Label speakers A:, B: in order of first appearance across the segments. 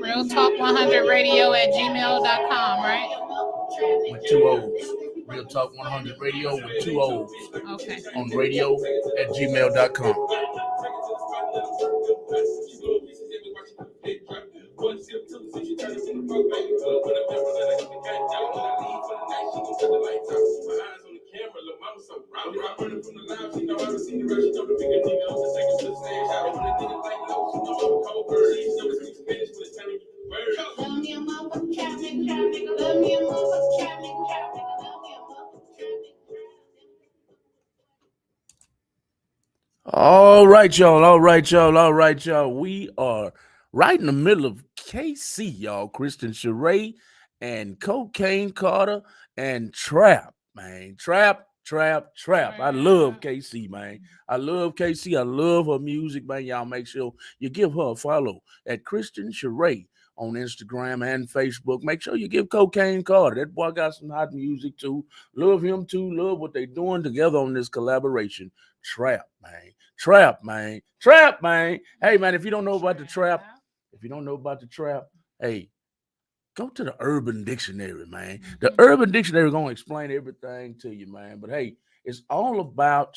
A: Real Talk 100 Radio at gmail.com, right?
B: With two O's. Real Talk 100 Radio with two O's.
A: Okay.
B: On radio at gmail.com. All right, y'all. We are right in the middle of KC, y'all. Kristen Sheree and Cocaine Carter and Trap, man. Trap. I love KC, man. I love KC. I love her music, man. Y'all make sure you give her a follow at Kristen Sheree on Instagram and Facebook. Make sure you give Cocaine Carter. That boy got some hot music too. Love him too. Love what they doing together on this collaboration. Trap, man. Hey, man, if you don't know about the trap, hey, go to the Urban Dictionary, man. The Urban Dictionary is going to explain everything to you, man. But, hey, it's all about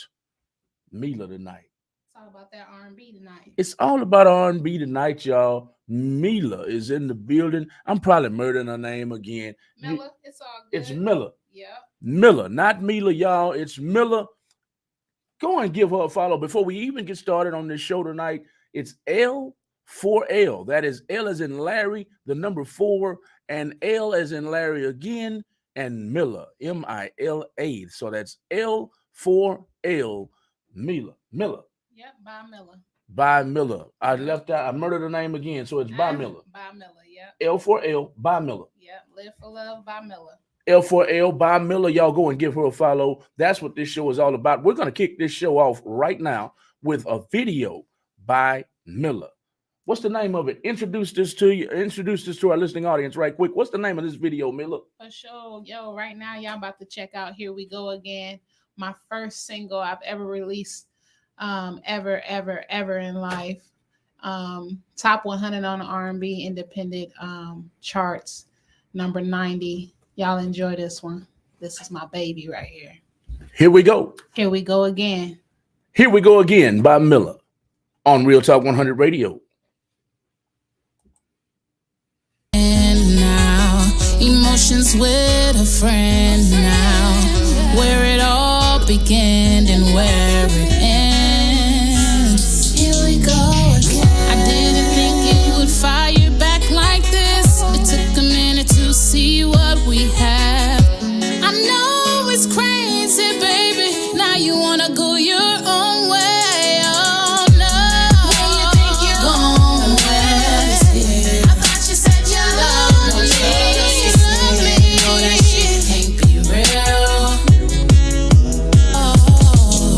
B: Mila tonight.
A: It's all about that R&B tonight.
B: It's all about R&B tonight, y'all. Mila is in the building. I'm probably murdering her name again.
A: Mila, it's all good.
B: It's Mila.
A: Yeah.
B: Mila, not Mila, y'all. It's Mila. Go and give her a follow. Before we even get started on this show tonight, it's L4L. That is L as in Larry, the number 4, and L as in Larry again, and Mila, Mila. So that's L4L, Mila.
A: Yep,
B: by Mila. I murdered her name again, so it's by Mila.
A: By Mila, yep.
B: L4L, by Mila.
A: Yep, Live for Love by Mila.
B: L4L by Mila. Y'all go and give her a follow. That's what this show is all about. We're going to kick this show off right now with a video by Mila. What's the name of it? Introduce this to our listening audience right quick. What's the name of this video, Mila?
A: For sure. Yo, right now, y'all about to check out Here We Go Again. My first single I've ever released, ever in life. Top 100 on the R&B independent charts, number 90. Y'all enjoy this one. This is my baby right here.
B: Here we go.
A: Here we go again.
B: Here we go again by Mila on Real Talk 100 Radio.
C: And now, emotions with a friend now, where it all began and where it ends. Here we go again. I didn't think it would fire back like this. It took a minute to see what we have. I know it's crazy, baby. Now you wanna go your own way. Oh no. Where you think you're going west? I thought you said you loved me. No, that shit can't be real. Oh.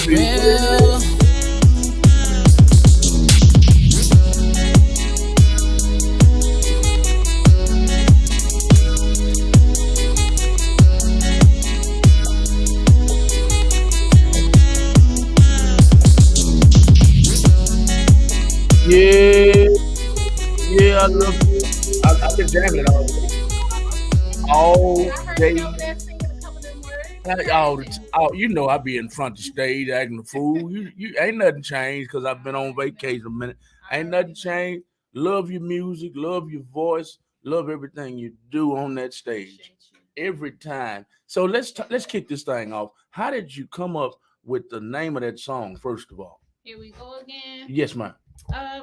C: real.
B: Yeah, yeah, I love it. I've been jamming it all
A: And I heard you
B: day.
A: over there singing a couple of them words.
B: All the
A: Crazy.
B: you know, I be in front of the stage acting the fool. You ain't nothing changed because I've been on vacation a minute.
A: I
B: Ain't
A: already
B: nothing
A: know.
B: changed. Love your music, love your voice, love everything you do on that stage
A: Appreciate you.
B: every time. So let's kick this thing off. How did you come up with the name of that song? First of all,
A: Here we go again.
B: yes, ma'am.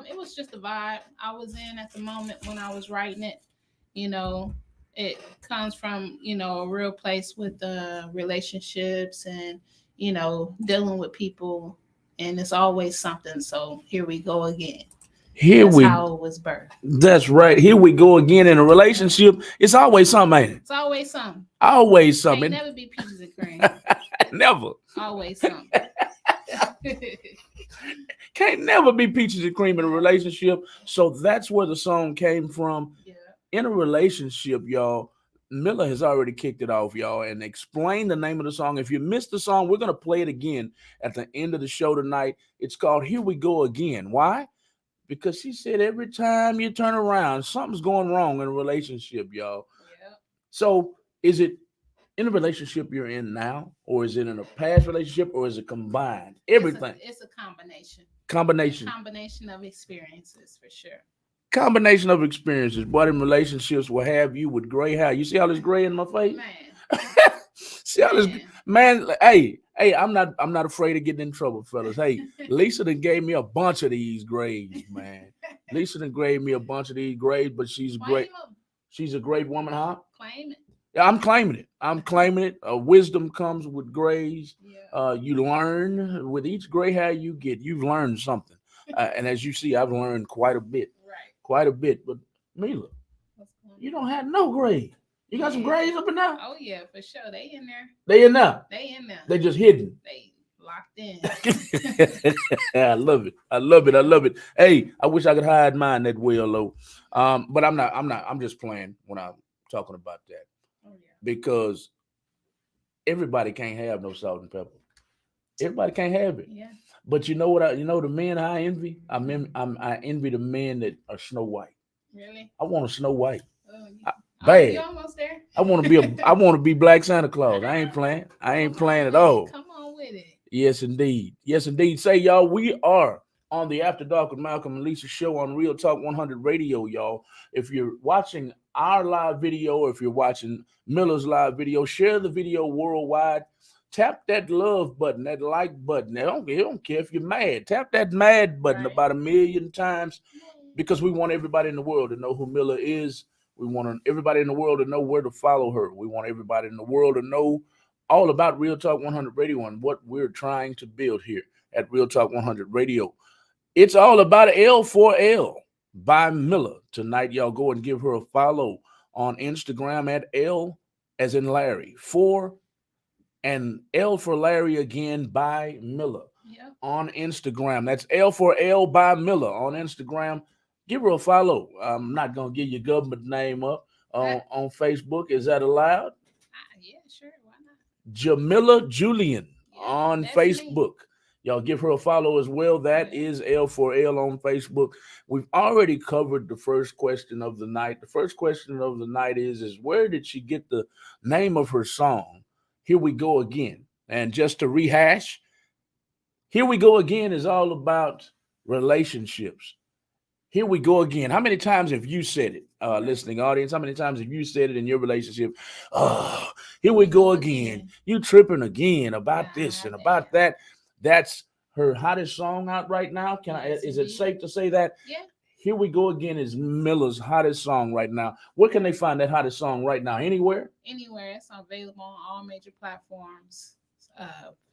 A: It was just a vibe I was in at the moment when I was writing it. You know, it comes from a real place with relationships and dealing with people, and it's always something. So here we go again.
B: Here
A: That's
B: we.
A: how it was birthed.
B: That's right. Here we go again in a relationship. It's always something, ain't it?
A: It's always something.
B: Always
A: Can't
B: something.
A: never be peaches and cream.
B: Never.
A: Always something.
B: Can't never be peaches and cream in a relationship. So that's where the song came from.
A: Yeah.
B: In a relationship, y'all, Miller has already kicked it off, y'all, and explained the name of the song. If you missed the song, we're going to play it again at the end of the show tonight. It's called Here We Go Again. Why? Because she said every time you turn around, something's going wrong in a relationship, y'all.
A: Yeah.
B: So is it in a relationship you're in now, or is it in a past relationship, or is it combined? Everything.
A: It's a combination.
B: Combination.
A: Combination of experiences for sure.
B: Combination of experiences. What in relationships will have you with gray hair? You see all this gray in my face?
A: Man.
B: See all this man. Hey, I'm not afraid of getting in trouble, fellas. Hey, Lisa done gave me a bunch of these grades, man. Lisa done gave me a bunch of these grades, but she's great. She's a great woman, huh?
A: Claim it.
B: Yeah, I'm claiming it. I'm claiming it. Wisdom comes with grays.
A: Yeah.
B: You learn with each gray hair you get. You've learned something, and as you see, I've learned quite a bit.
A: Right.
B: Quite a bit. But Mila, you don't have no grades. You got some grades up in there?
A: Oh yeah, for sure. They in there.
B: They in there.
A: They in there.
B: They just hidden.
A: They locked in.
B: I love it. I love it. I love it. Hey, I wish I could hide mine that well, though. But I'm not. I'm just playing when I'm talking about that.
A: Oh yeah.
B: Because everybody can't have no salt and pepper. Everybody can't have it.
A: Yeah.
B: But you know what? The men I envy. I envy the men that are Snow White.
A: Really?
B: I want a Snow White.
A: Oh,
B: Bad.
A: you almost there.
B: I want to be I want to be Black Santa Claus. I ain't playing. I ain't playing at all.
A: Come on with it.
B: Yes, indeed. Yes, indeed. Say, y'all, we are on the After Dark with Malcolm and Lisa show on Real Talk 100 Radio, y'all. If you're watching our live video or if you're watching Miller's live video, share the video worldwide. Tap that love button, that like button. They don't care if you're mad. Tap that mad button
A: Right.
B: about 1,000,000 times because we want everybody in the world to know who Miller is. We want everybody in the world to know where to follow her. We want everybody in the world to know all about Real Talk 100 Radio and what we're trying to build here at Real Talk 100 Radio. It's all about L4L by Miller. Tonight, y'all go and give her a follow on Instagram at L as in Larry, 4 and L for Larry again by Miller.
A: Yep.
B: On Instagram. That's L4L by Miller on Instagram. Give her a follow. I'm not going to give your government name up on Facebook. Is that allowed?
A: Yeah, sure. Why not?
B: Jamila Julien on
A: that's
B: Facebook.
A: me.
B: Y'all give her a follow as well. That is L4L on Facebook. We've already covered the first question of the night. The first question of the night is where did she get the name of her song? Here we go again. And just to rehash, Here we go again is all about relationships. Here we go again. How many times have you said it, listening audience? How many times have you said it in your relationship? Oh, here we go again. You tripping again about this and about that. That's her hottest song out right now. Is it safe to say that?
A: Yeah.
B: Here we go again is Miller's hottest song right now. Where can they find that hottest song right now? Anywhere?
A: Anywhere. It's available on all major platforms.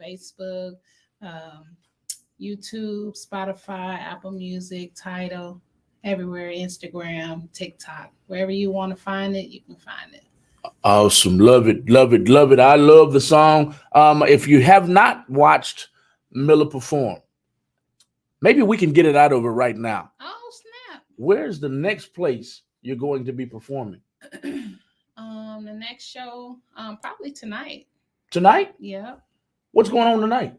A: Facebook, YouTube, Spotify, Apple Music, Tidal, everywhere, Instagram, TikTok. Wherever you want to find it, you can find it.
B: Awesome. Love it. Love it. Love it. I love the song. If you have not watched Miller perform. Maybe we can get it out of her right now.
A: Oh snap!
B: Where's the next place you're going to be performing?
A: The next show, probably tonight.
B: Tonight?
A: Yep.
B: What's going on tonight?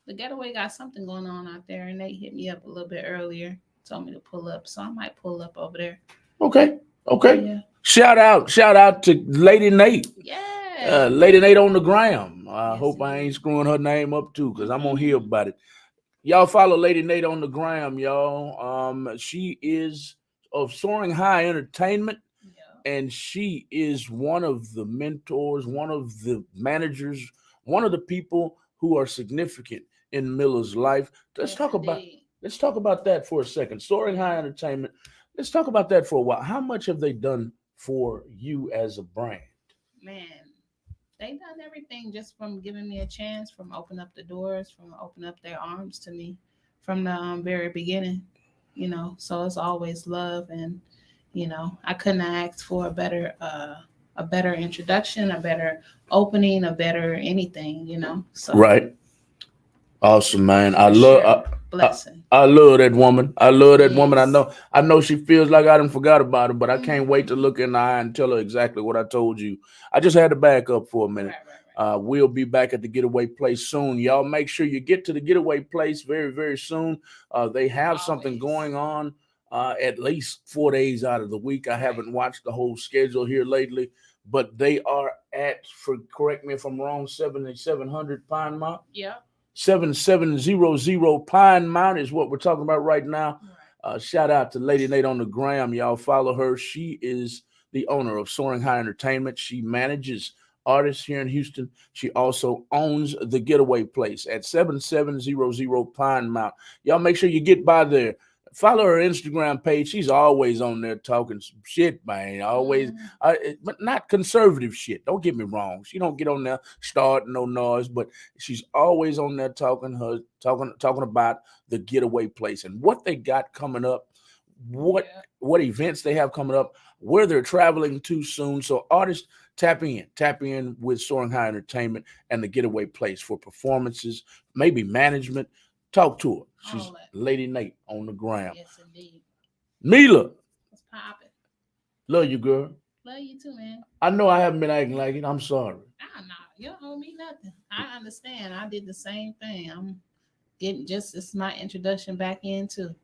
A: The Getaway got something going on out there, and they hit me up a little bit earlier, told me to pull up, so I might pull up over there.
B: Okay. Okay.
A: Yeah.
B: Shout out to Lady Nate.
A: Yeah.
B: Lady Nate on the gram. I
A: Yes,
B: hope I
A: indeed.
B: ain't screwing her name up too, because I'm gonna hear about it. Y'all follow Lady Nate on the gram, y'all. She is of Soaring High Entertainment,
A: Yeah.
B: and she is one of the mentors, one of the managers, one of the people who are significant in Miller's life.
A: Yes, indeed.
B: Let's talk about that for a second. Soaring High Entertainment. Let's talk about that for a while. How much have they done for you as a brand?
A: Man, they done everything just from giving me a chance, from opening up the doors, from opening up their arms to me from the very beginning. So it's always love, and I couldn't ask for a better introduction, a better opening, a better anything. So
B: Right. Awesome, man. I
A: for
B: love
A: sure, blessing.
B: I love that woman. I love that woman.
A: Yes.
B: I know she feels like I done forgot about her, but I can't wait to
A: Mhm.
B: look in the eye and tell her exactly what I told you. I just had to back up for a minute.
A: Right.
B: We'll be back at the Getaway Place soon. Y'all make sure you get to the Getaway Place very, very soon. They have something
A: Always.
B: going on at least 4 days out of the week. I
A: Right.
B: haven't watched the whole schedule here lately, but they are at, for correct me if I'm wrong, 7700 Pine Mount.
A: Yeah.
B: 7700 Pine Mount is what we're talking about right now.
A: Right.
B: Shout out to Lady Nate on the gram. Y'all follow her. She is the owner of Soaring High Entertainment. She manages artists here in Houston. She also owns the Getaway Place at 7700 Pine Mount. Y'all make sure you get by there. Follow her Instagram page. She's always on there talking some shit, man. Always, but not conservative shit. Don't get me wrong. She don't get on there starting no noise, but she's always on there talking about the Getaway Place and what they got coming up, what
A: Yeah.
B: what events they have coming up, where they're traveling to soon. So artists, tap in with Soaring High Entertainment and the Getaway Place for performances, maybe management. Talk to her. She's
A: All that.
B: Lady Nate on the ground.
A: Yes, indeed.
B: Mila,
A: What's poppin'?
B: love you, girl.
A: Love you too, man.
B: I know I haven't been acting like it. I'm sorry.
A: Nah, you don't owe me nothing. I understand. I did the same thing. I'm getting just it's my introduction back in too.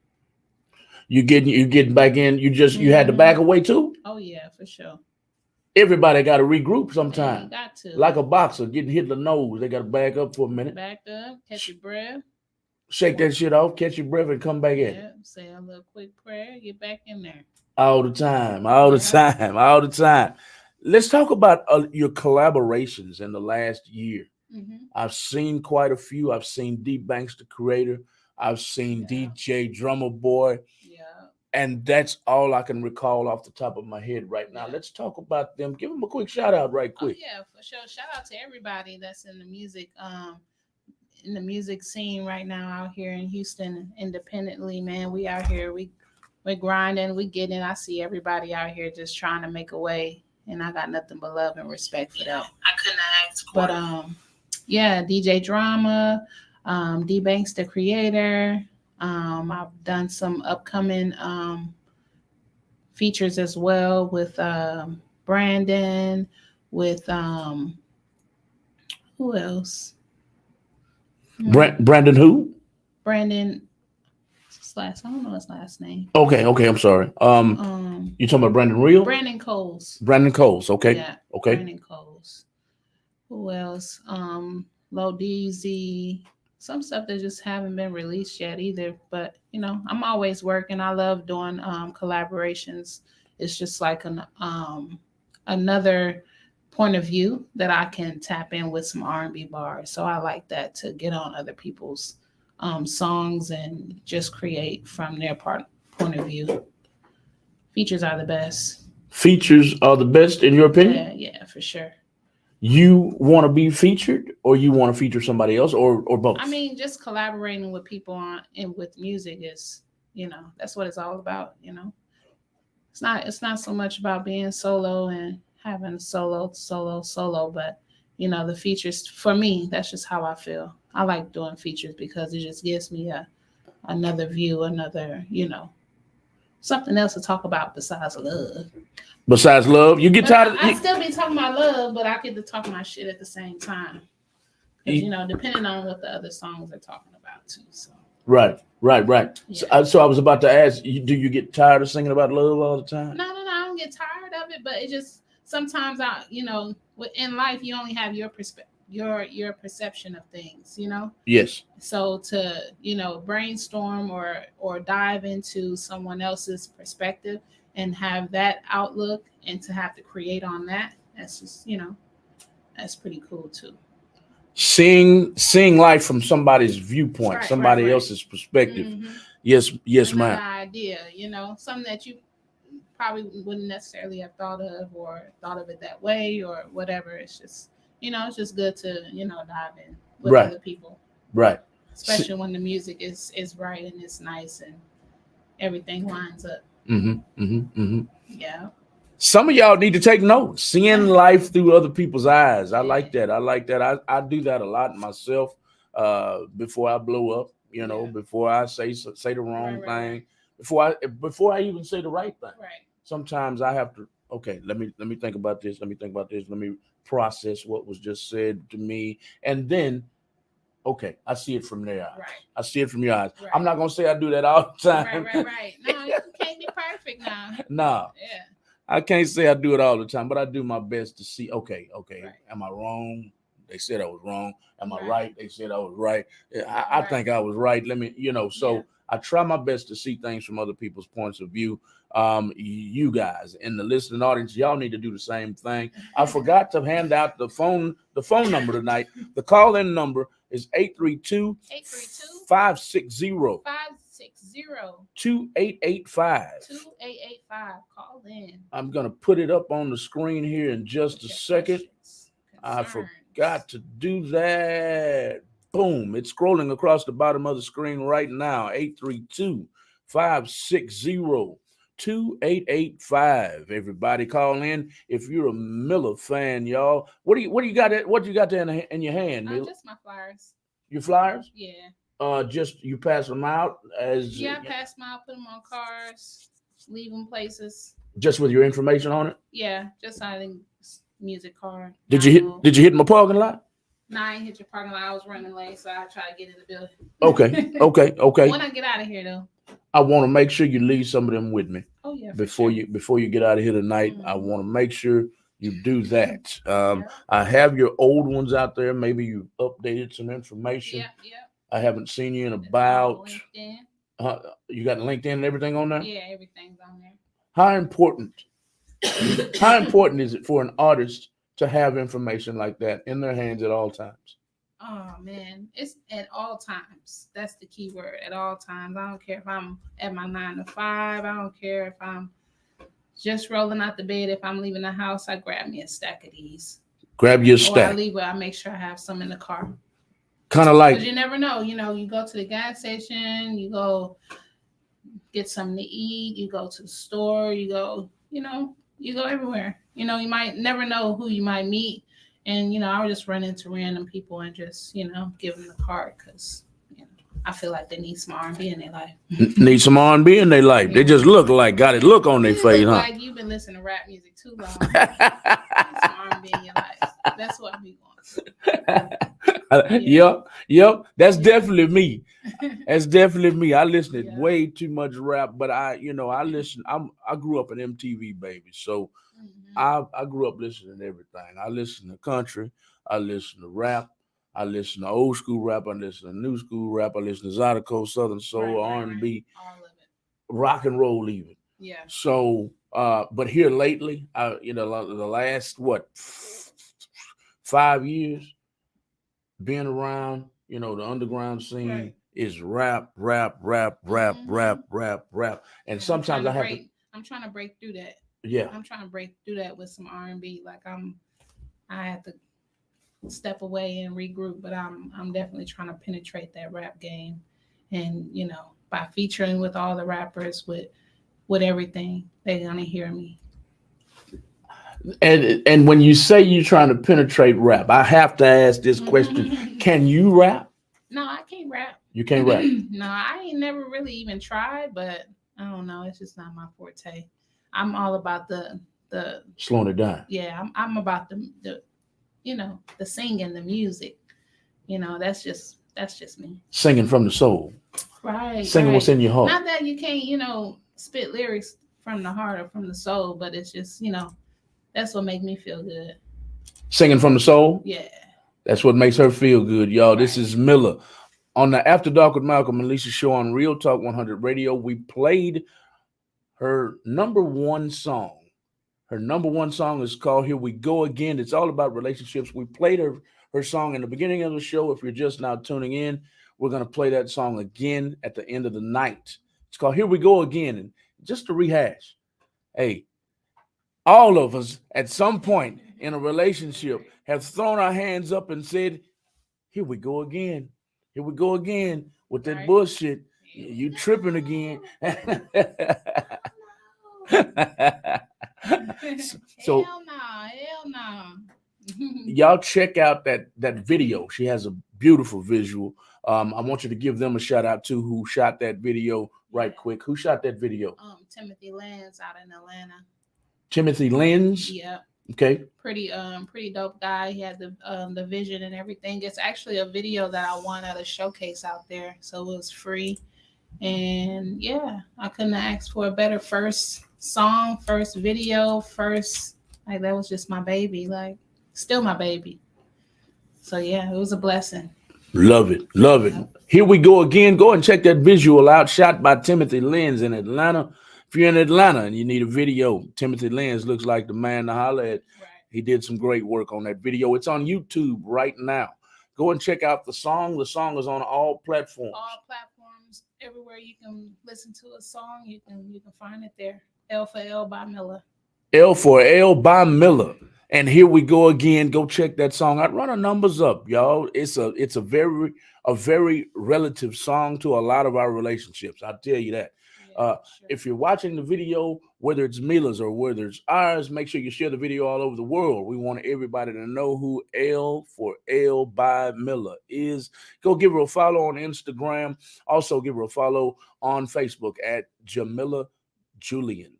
B: You getting back in. You had to
A: Mhm.
B: back away too.
A: Oh yeah, for sure.
B: Everybody got to regroup
A: Yeah,
B: sometime.
A: you got to.
B: Like a boxer getting hit in the nose, they got to back up for a minute,
A: Back up, catch your breath.
B: shake that shit off, catch your breath, and come back at it.
A: Yeah, say a little quick prayer, get back in there.
B: All the time, all the
A: Yeah.
B: time, all the time. Let's talk about your collaborations in the last year.
A: Mm-hmm.
B: I've seen quite a few. I've seen D Banks, the creator. I've seen
A: Yeah.
B: DJ Drummer Boy.
A: Yeah.
B: And that's all I can recall off the top of my head right now.
A: Yeah.
B: Let's talk about them. Give them a quick shout out right
A: Oh
B: quick.
A: yeah, for sure. Shout out to everybody that's in the music scene right now out here in Houston independently, man. We out here, we're grinding, we getting it. I see everybody out here just trying to make a way, and I got nothing but love and respect for that.
C: I couldn't ask for
A: But yeah, DJ Drama, D Banks the creator. I've done some upcoming features as well with Brandon, with who else?
B: Brandon who?
A: Brandon slash I don't know his last name.
B: Okay, I'm sorry. You talking about Brandon Real?
A: Brandon Coles.
B: Brandon Coles, okay.
A: Yeah.
B: Okay.
A: Brandon Coles. Who else? Low DZ. Some stuff that just haven't been released yet either. But I'm always working. I love doing collaborations. It's just like another point of view that I can tap in with some R&B bars. So I like that, to get on other people's songs and just create from their point of view. Features are the best.
B: Features are the best in your opinion?
A: Yeah, for sure.
B: You want to be featured, or you want to feature somebody else, or both?
A: I mean, just collaborating with people and with music is, that's what it's all about. It's not so much about being solo and having solo, but the features for me. That's just how I feel. I like doing features because it just gives me another view, another something else to talk about besides love.
B: Besides love, you get
A: But
B: tired of
A: I still be talking about love, but I get to talk my shit at the same time. Because depending on what the other songs are talking about too. So
B: right.
A: yeah.
B: So I was about to ask, do you get tired of singing about love all the time?
A: No, I don't get tired of it, but it just sometimes in life you only have your perspective, your perception of things.
B: Yes.
A: So to brainstorm or dive into someone else's perspective and have that outlook and to have to create on that, that's just that's pretty cool too.
B: Seeing life from somebody's viewpoint, somebody
A: Right.
B: else's perspective.
A: Mm-hmm.
B: Yes,
A: Another
B: ma'am.
A: idea, something that you probably wouldn't necessarily have thought of or thought of it that way or whatever. It's just good to dive in with
B: Right.
A: other people,
B: Right.
A: especially when the music is right and it's nice and everything lines up. Yeah.
B: Some of y'all need to take notes. Seeing life through other people's eyes. I
A: Yeah.
B: like that. I do that a lot myself. Before I blow up, before I say the wrong thing, before I even say the right thing.
A: Right.
B: Sometimes I have to. Okay, let me think about this. Let me process what was just said to me, and then okay, I see it from their eyes.
A: Right.
B: I see it from your eyes.
A: Right.
B: I'm not gonna say I do that all the time.
A: Right. No, you can't be perfect now.
B: Nah.
A: Yeah.
B: I can't say I do it all the time, but I do my best to see. Okay,
A: Right.
B: am I wrong? They said I was wrong. Am I
A: Right.
B: right? They said I was right. I
A: Right.
B: think I was right. Let me, so
A: Yeah.
B: I try my best to see things from other people's points of view. You guys in the listening audience, y'all need to do the same thing. I forgot to hand out the phone number tonight. The call-in number is 832 560 2885.
A: 2885. Call in.
B: I'm going to put it up on the screen here in just a second. I forgot to do that. Boom. It's scrolling across the bottom of the screen right now. 832 560 2885. Everybody call in if you're a Miller fan, y'all. What do you got there in your hand, Miller?
A: Just my flyers.
B: Your flyers?
A: Yeah.
B: Just you pass them out as
A: I pass them out, put them on cars, leave them places.
B: Just with your information on it?
A: Yeah, just I think music card.
B: Did you hit my parking lot?
A: No, I ain't hit your parking lot. I was running late, so I try to get in the building.
B: Okay.
A: When I get out of here, though,
B: I want to make sure you leave some of them with me.
A: Oh yeah.
B: Before you get out of here tonight, I want to make sure you do that. I have your old ones out there. Maybe you updated some information.
A: Yeah.
B: I haven't seen you in about.
A: LinkedIn.
B: You got LinkedIn and everything on there?
A: Yeah, everything's on there.
B: How important is it for an artist to have information like that in their hands at all times?
A: Oh man, it's at all times. That's the key word. At all times. I don't care if I'm at my 9 to 5. I don't care if I'm just rolling out the bed. If I'm leaving the house, I grab me a stack of these.
B: Grab your stack.
A: Or I make sure I have some in the car.
B: Kind of like.
A: Because you never know. You go to the gas station. You go get something to eat. You go to the store. You go everywhere. You might never know who you might meet. And, I would just run into random people and just, give them the card because, I feel like they need some R&B in their life.
B: Need some R&B in their life. They just look on their face, huh?
A: Like you've been listening to rap music too long. Some R&B in your life. That's what we
B: want. Yep. That's definitely me. That's definitely me. I listen to way too much rap, but I listen. I grew up an MTV baby, so I grew up listening to everything. I listen to country. I listen to rap. I listen to old school rap. I listen to new school rap. I listen to Zydeco, Southern Soul, R&B,
A: all of it,
B: rock and roll even.
A: Yeah.
B: So, but here lately, the last 5 years being around, the underground scene is rap, and sometimes
A: I'm trying to break through that.
B: Yeah.
A: I'm trying to break through that with some R&B. Like I have to step away and regroup, but I'm definitely trying to penetrate that rap game, and by featuring with all the rappers with everything, they're gonna hear me.
B: And when you say you're trying to penetrate rap, I have to ask this question: can you rap?
A: No, I can't rap.
B: You can't rap.
A: No, I ain't never really even tried, but I don't know. It's just not my forte. I'm all about the
B: Slowing it down.
A: yeah. I'm about the the singing, the music. That's just me.
B: Singing from the soul.
A: Right,
B: Singing what's
A: right.
B: in your heart.
A: Not that you can't spit lyrics from the heart or from the soul, but it's just that's what make me feel good.
B: Singing from the soul.
A: Yeah.
B: That's what makes her feel good, y'all. This
A: Right.
B: is Miller on the After Dark with Malcolm and Lisa show on Real Talk 100 Radio. We played her number one song. Her number one song is called Here We Go Again. It's all about relationships. We played her song in the beginning of the show. If you're just now tuning in, we're going to play that song again at the end of the night. It's called Here We Go Again. And just to rehash, hey, all of us at some point in a relationship have thrown our hands up and said, here we go again. Here we go again with that
A: Right.
B: bullshit. You tripping again. So
A: hell no, hell no.
B: y'all check out that video. She has a beautiful visual. I want you to give them a shout out too, who shot that video right quick. Who shot that video?
A: Timothy Lenz out in Atlanta.
B: Timothy Lenz.
A: Yeah.
B: Okay.
A: Pretty dope guy. He had the vision and everything. It's actually a video that I won at a showcase out there, so it was free. And yeah, I couldn't ask for a better first song, first video, first like that was just my baby, like still my baby. So yeah, it was a blessing.
B: Love it. Love it. Here we go again. Go and check that visual out. Shot by Timothy Lenz in Atlanta. If you're in Atlanta and you need a video, Timothy Lenz looks like the man to holler at.
A: Right.
B: He did some great work on that video. It's on YouTube right now. Go and check out the song. The song is on all platforms.
A: All platforms, everywhere you can listen to a song, you can find it there. L for L by Miller.
B: L for L by Miller. And here we go again. Go check that song out. Run the numbers up, y'all. It's a very relative song to a lot of our relationships. I'll tell you that.
A: Yeah, sure.
B: If you're watching the video, whether it's Mila's or whether it's ours, make sure you share the video all over the world. We want everybody to know who L for L by Miller is. Go give her a follow on Instagram. Also give her a follow on Facebook at Jamila Julien.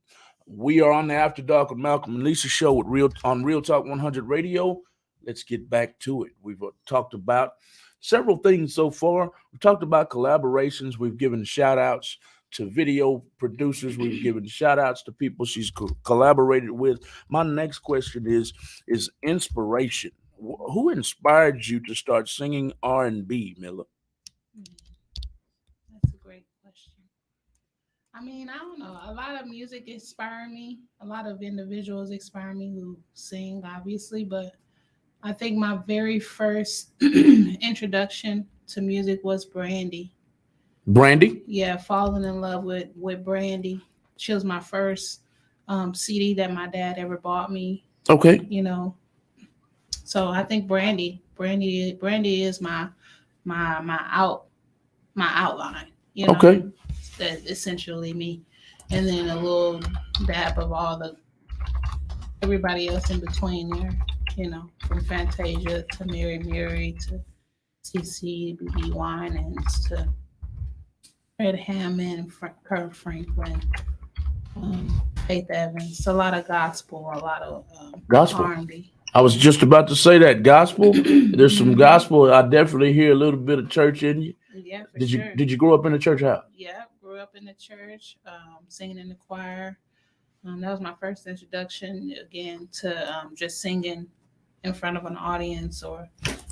B: We are on the After Dark with Malcolm and Lisa show with Real Talk 100 Radio. Let's get back to it. We've talked about several things so far. We've talked about collaborations. We've given shout outs to video producers. We've given shout outs to people she's collaborated with. My next question is inspiration. Who inspired you to start singing R&B, Miller?
A: That's a great question. I mean, I don't know. A lot of music inspire me. A lot of individuals inspire me who sing, obviously. But I think my very first introduction to music was Brandy.
B: Brandy?
A: Yeah, falling in love with Brandy. She was my first CD that my dad ever bought me.
B: Okay.
A: So I think Brandy is my outline.
B: Okay.
A: That's essentially me, and then a little dab of everybody else in between there. From Fantasia to Mary to CC, BB Winans to Fred Hammond, Kirk Franklin, Faith Evans. A lot of gospel, a lot of
B: Gospel.
A: R&B.
B: I was just about to say that gospel. There's some gospel. I definitely hear a little bit of church in you.
A: Yeah, for
B: Did
A: sure.
B: you grow up in a church house?
A: Yeah, grew up in the church, singing in the choir. That was my first introduction again to just singing in front of an audience or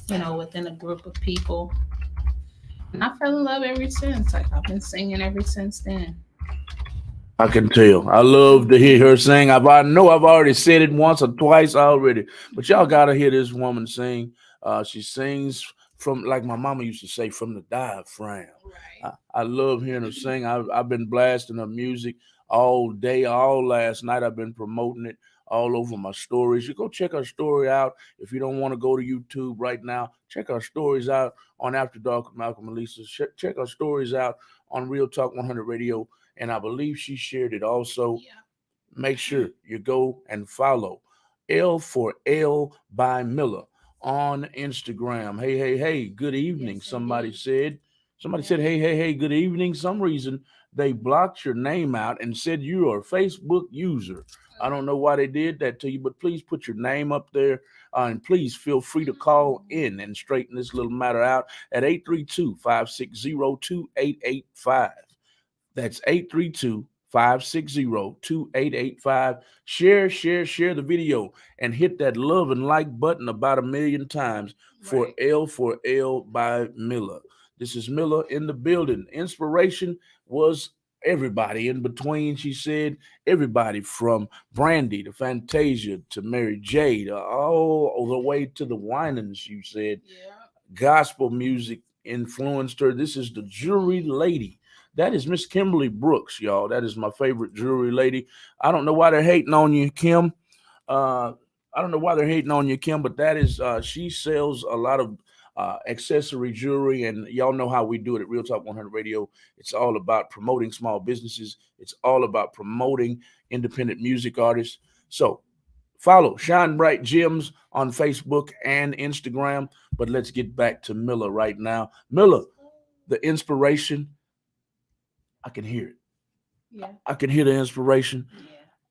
A: within a group of people. And I fell in love ever since. Like I've been singing ever since then.
B: I can tell. I love to hear her sing. I know I've already said it once or twice already, but y'all gotta hear this woman sing. She sings from, like my mama used to say, from the diaphragm.
A: Right.
B: I love hearing her sing. I've been blasting her music all day, all last night. I've been promoting it all over my stories. You go check her story out. If you don't want to go to YouTube right now, check our stories out on After Dark with Malcolm and Lisa. Check our stories out on Real Talk 100 Radio. And I believe she shared it also.
A: Yeah.
B: Make sure you go and follow L for L by Miller on Instagram. Hey, hey, hey, good evening.
A: Yes, indeed.
B: Somebody
A: Yeah.
B: said, hey, hey, hey, good evening. Some reason they blocked your name out and said you are a Facebook user. I don't know why they did that to you, but please put your name up there, and please feel free to call in and straighten this little matter out at 832-560-2885. That's 832-560-2885. Share the video and hit that love and like button about 1,000,000 times for
A: Right.
B: L by Miller. This is Miller in the building. Inspiration was everybody in between, she said. Everybody from Brandy to Fantasia to Mary J to all the way to the Winans, you said.
A: Yeah.
B: Gospel music influenced her. This is the jewelry lady. That is Miss Kimberly Brooks, y'all. That is my favorite jewelry lady. I don't know why they're hating on you, Kim. Uh, I don't know why they're hating on you, Kim, but that is she sells a lot of accessory jewelry, and y'all know how we do it at Real Talk 100 Radio. It's all about promoting small businesses. It's all about promoting independent music artists. So follow Shine Bright Gems on Facebook and Instagram. But let's get back to Miller right now. Miller, the inspiration, I can hear it.
A: Yeah.
B: I can hear the inspiration.
A: Yeah.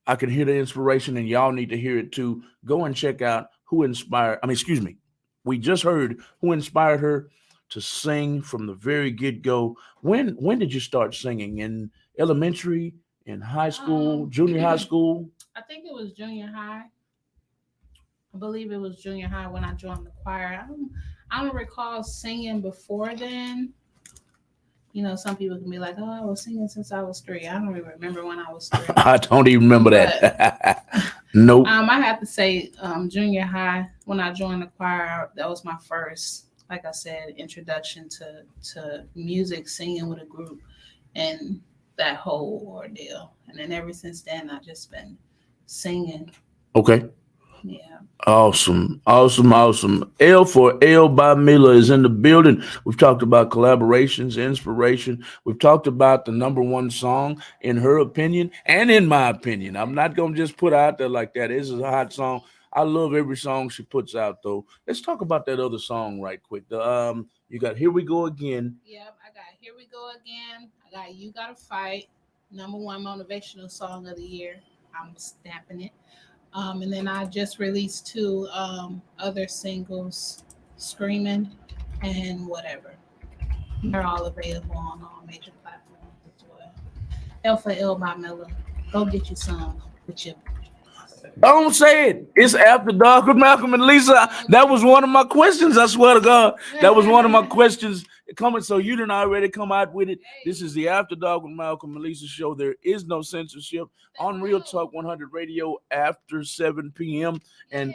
B: I can hear the inspiration, and y'all need to hear it too. Go and check out who inspired. I mean, excuse me. We just heard who inspired her to sing from the very get go. When did you start singing? In elementary, in high school, junior high school?
A: I think it was junior high. I believe it was junior high when I joined the choir. I don't recall singing before then. You know, some people can be like, "Oh, I was singing since I was 3." I don't even remember when I was 3.
B: I don't even remember that. Nope.
A: I have to say, junior high when I joined the choir, that was my first, like I said, introduction to music, singing with a group, and that whole ordeal. And then ever since then, I've just been singing.
B: Okay.
A: Yeah.
B: Awesome. Awesome. Awesome. L for L by Mila is in the building. We've talked about collaborations, inspiration. We've talked about the number one song in her opinion and in my opinion. I'm not going to just put out there like that. This is a hot song. I love every song she puts out though. Let's talk about that other song right quick. You got Here We Go Again.
A: Yep. I got Here We Go Again. I got You Gotta Fight. Number one motivational song of the year. I'm stamping it. And then I just released 2 other singles, Screaming and Whatever. They're all available on all major platforms as well. L for L by Miller. Go get you some with your.
B: Don't say it. It's After Dark with Malcolm and Lisa. That was one of my questions. I swear to God, that was one of my questions coming. So you didn't already come out with it. This is the After Dark with Malcolm and Lisa show. There is no censorship on Real Talk 100 Radio after 7 p.m. And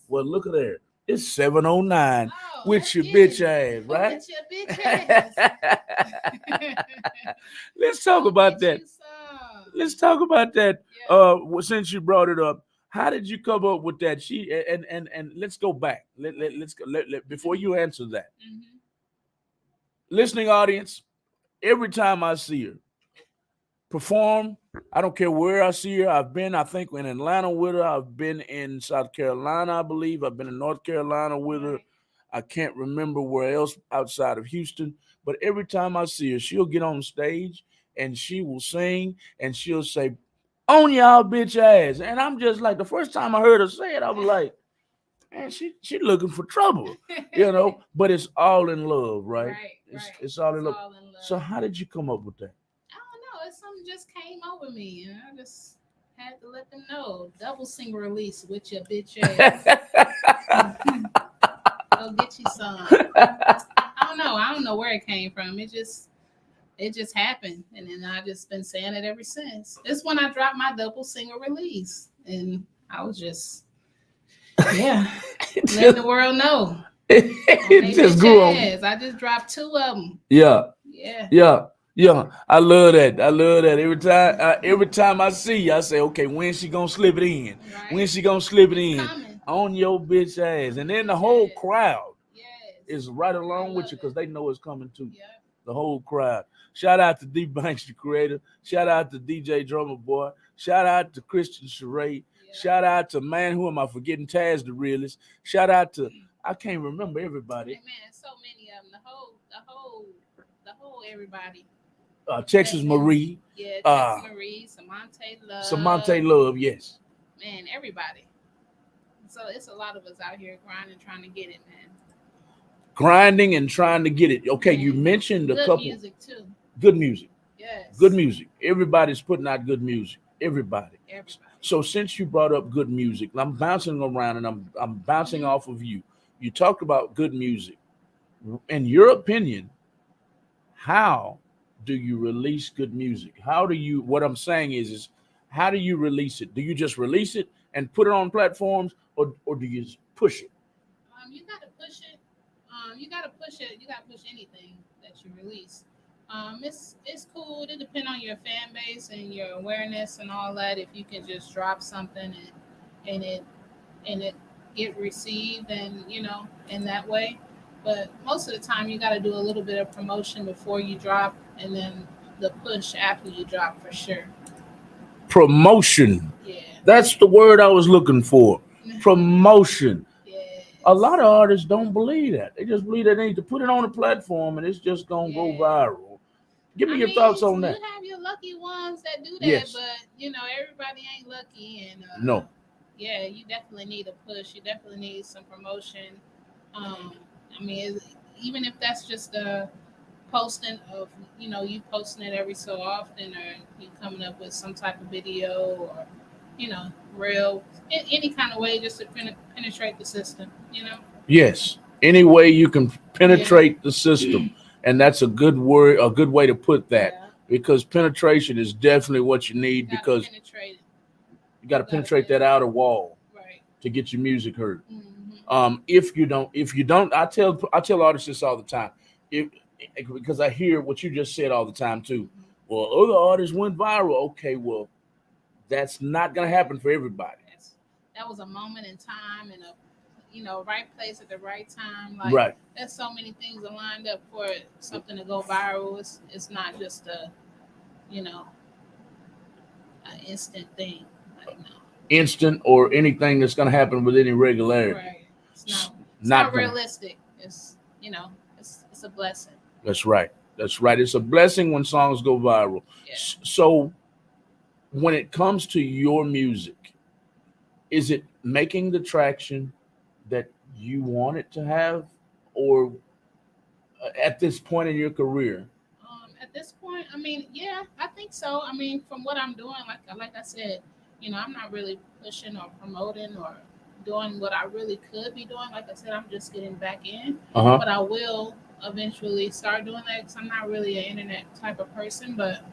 B: well, look at there. It's 7:09 with your bitch ass, right?
A: With your bitch ass.
B: Let's talk about that. Let's talk about that. Since you brought it up, how did you come up with that? And let's go back. Let's go. Before you answer that, listening audience, every time I see her perform, I don't care where I see her. I've been, I think, in Atlanta with her. I've been in South Carolina, I believe. I've been in North Carolina with her. I can't remember where else outside of Houston. But every time I see her, she'll get on stage and she will sing and she'll say, "On y'all bitch ass." And I'm just like, the first time I heard her say it, I was like, man, she looking for trouble, you know. But it's all in love, right? It's all in love. So how did you come up with that?
A: I don't know. It's something just came over me, and I just had to let them know. Double single release with your bitch ass. Go get you some. I don't know where it came from. It just happened, and then I just been saying it ever since. It's when I dropped my double single release, and I was just letting the world know.
B: It just grew on.
A: I just dropped 2 of them.
B: Yeah.
A: Yeah.
B: I love that. Every time I see you, I say, okay, when's she gonna slip it in?
A: Right.
B: When's she gonna slip it in?
A: Coming.
B: On your bitch ass. And then the whole crowd is right along with you because they know it's coming too.
A: Yeah.
B: The whole crowd. Shout out to D Banks, the creator. Shout out to DJ Drummer Boy. Shout out to Christian Sheree. Shout out to man, who am I forgetting? Taz the realist. Shout out to I can't remember everybody.
A: Hey, man, so many of them. The whole everybody.
B: Texas Marie,
A: Yeah,
B: uh,
A: Tex Marie, Samante
B: Samante
A: Love,
B: Love, yes.
A: man, everybody. So it's a lot of us out here grinding, trying to get it, man.
B: Grinding and trying to get it. Okay, you
A: Man,
B: mentioned a
A: good
B: couple
A: music too.
B: good music. Good
A: Yes,
B: music. Everybody's putting out good music. Everybody.
A: everybody.
B: So since you brought up good music, I'm bouncing around and I'm bouncing
A: Mhm.
B: off of you. You talked about good music. In your opinion, how do you release good music? How do you what I'm saying is how do you release it? Do you just release it and put it on platforms or do you push it?
A: You gotta push it. You gotta push it. You gotta push anything that you release. It's cool. It depends on your fan base and your awareness and all that. If you can just drop something and it and it get received and in that way. But most of the time, you got to do a little bit of promotion before you drop, and then the push after you drop for sure.
B: Promotion.
A: Yeah.
B: That's the word I was looking for. Promotion. A lot
A: Yes.
B: of artists don't believe that. They just believe that they need to put it on a platform and it's just gonna go
A: Yeah.
B: viral. Give me
A: I
B: your
A: mean,
B: thoughts on
A: you
B: that.
A: have your lucky ones that do that,
B: Yes.
A: but everybody ain't lucky, and
B: No.
A: yeah, you definitely need a push. You definitely need some promotion. Um, I mean, even if that's just a posting of you posting it every so often, or you coming up with some type of video, or real any kind of way just to penetrate the system.
B: Yes. Any way you can
A: Yeah,
B: penetrate the system. And that's a good word, a good way to put that.
A: yeah,
B: Because penetration is definitely what you
A: you
B: need
A: gotta
B: because
A: penetrate it.
B: you gotta
A: You gotta
B: penetrate that outer wall
A: right.
B: to get your music heard.
A: Hmm.
B: If you don't, I tell artists this all the time. If because I hear what you just said all the time too.
A: Hmm.
B: Well, other artists went viral. Okay, well, that's not gonna happen for everybody.
A: That was a moment in time and a right place at the right time. Like,
B: Right.
A: there's so many things that lined up for something to go viral. It's not just a you know an instant thing. Like, no.
B: Instant or anything that's gonna happen with any regularity.
A: Right. It's
B: S-
A: not. It's
B: Not
A: not
B: gonna.
A: realistic. It's a blessing.
B: That's right. That's right. It's a blessing when songs go viral.
A: Yeah.
B: So when it comes to your music, is it making the traction that you want it to have, or at this point in your career?
A: At this point, I mean, yeah, I think so. I mean, from what I'm doing, like I said, I'm not really pushing or promoting or doing what I really could be doing. Like I said, I'm just getting back in,
B: Uh huh.
A: but I will eventually start doing that because I'm not really an internet type of person, but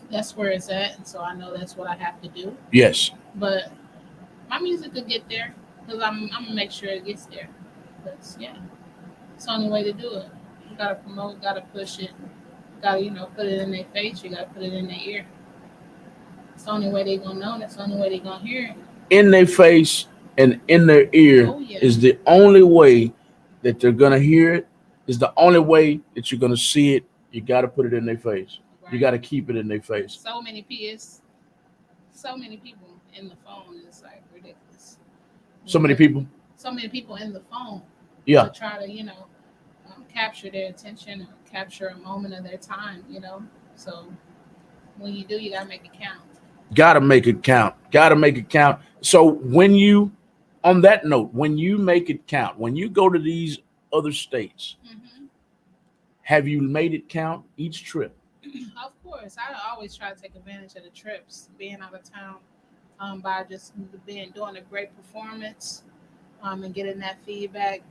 A: that's where it's at, and so I know that's what I have to do.
B: Yes.
A: But my music could get there because I'm gonna make sure it gets there. Because yeah, it's the only way to do it. You gotta promote, gotta push it, gotta put it in their face. You gotta put it in their ear. It's the only way they gonna know. That's the only way they gonna hear it.
B: In their face and in their ear
A: Oh yeah,
B: is the only way that they're gonna hear it. Is the only way that you're gonna see it. You got to put it in their face. You
A: right.
B: got to keep it in their face.
A: So many people in the phone. It's like ridiculous.
B: So many people.
A: So many people in the phone to
B: Yeah.
A: try to capture their attention or capture a moment of their time. So when you do, you gotta make it count.
B: Got to make it count. Got to make it count. So on that note, when you make it count, when you go to these other states,
A: Hmm.
B: have you made it count each trip?
A: Of course, I always try to take advantage of the trips, being out of town, by just being doing a great performance, and getting that feedback,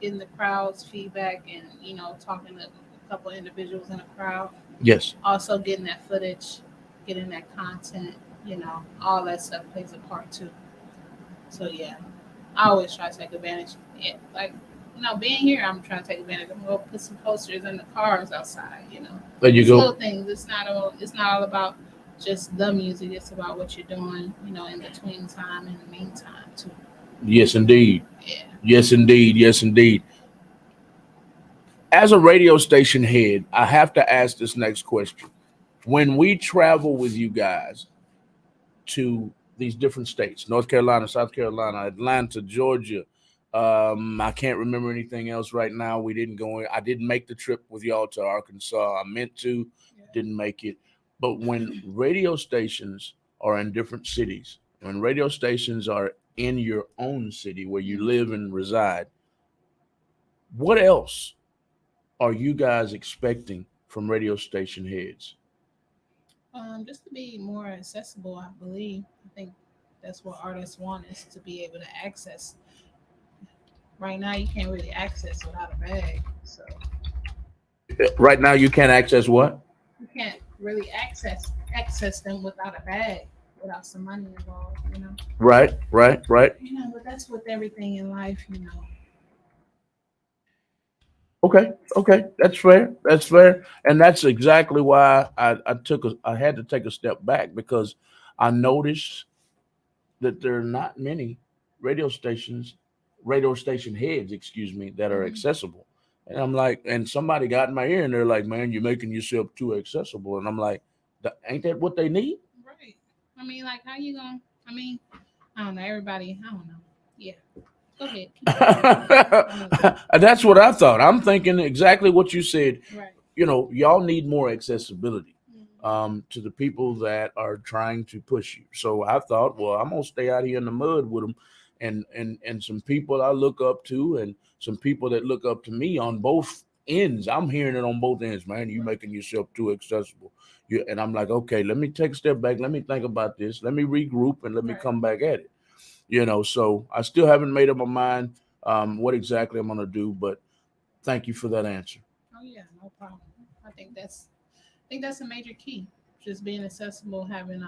A: getting the crowd's feedback, and talking to a couple of individuals in the crowd.
B: Yes.
A: Also, getting that footage, getting that content, all that stuff plays a part too. So yeah, I always try to take advantage. Yeah, like being here, I'm trying to take advantage. I'm gonna put some posters in the cars outside.
B: There you
A: It's little
B: go.
A: things. It's not all about just the music. It's about what you're doing. In between time, in the meantime too.
B: Yes, indeed.
A: Yeah.
B: Yes, indeed. Yes, indeed. As a radio station head, I have to ask this next question. When we travel with you guys to these different states: North Carolina, South Carolina, Atlanta, Georgia. I can't remember anything else right now. We didn't go. I didn't make the trip with y'all to Arkansas. I meant to, didn't make it. But when radio stations are in different cities, when radio stations are in your own city where you live and reside, what else are you guys expecting from radio station heads?
A: Just to be more accessible, I believe. I think that's what artists want is to be able to access. Right now, you can't really access without a bag, so
B: Right now, you can't access what?
A: you can't really access them without a bag, without some money involved.
B: Right, right, right.
A: But that's with everything in life.
B: Okay, okay, that's fair. That's fair, and that's exactly why I had to take a step back because I noticed that there are not many radio stations, radio station heads, excuse me, that are
A: Hmm.
B: accessible. And I'm like, and somebody got in my ear and they're like, man, you're making yourself too accessible. And I'm like, ain't that what they need?
A: Right. I mean, like, how you gonna? I mean, I don't know. Everybody, I don't know. Yeah. Go ahead. Keep going.
B: That's what I thought. I'm thinking exactly what you said.
A: Right.
B: Y'all need more accessibility
A: Mhm.
B: to the people that are trying to push you. So I thought, well, I'm gonna stay out here in the mud with them, and some people I look up to, and some people that look up to me on both ends. I'm hearing it on both ends, man. You making yourself too accessible. And I'm like, okay, let me take a step back. Let me think about this. Let me regroup, and let me
A: Right.
B: come back at it. So I still haven't made up my mind what exactly I'm gonna do, but thank you for that answer.
A: Oh yeah, no problem. I think that's a major key. Just being accessible, having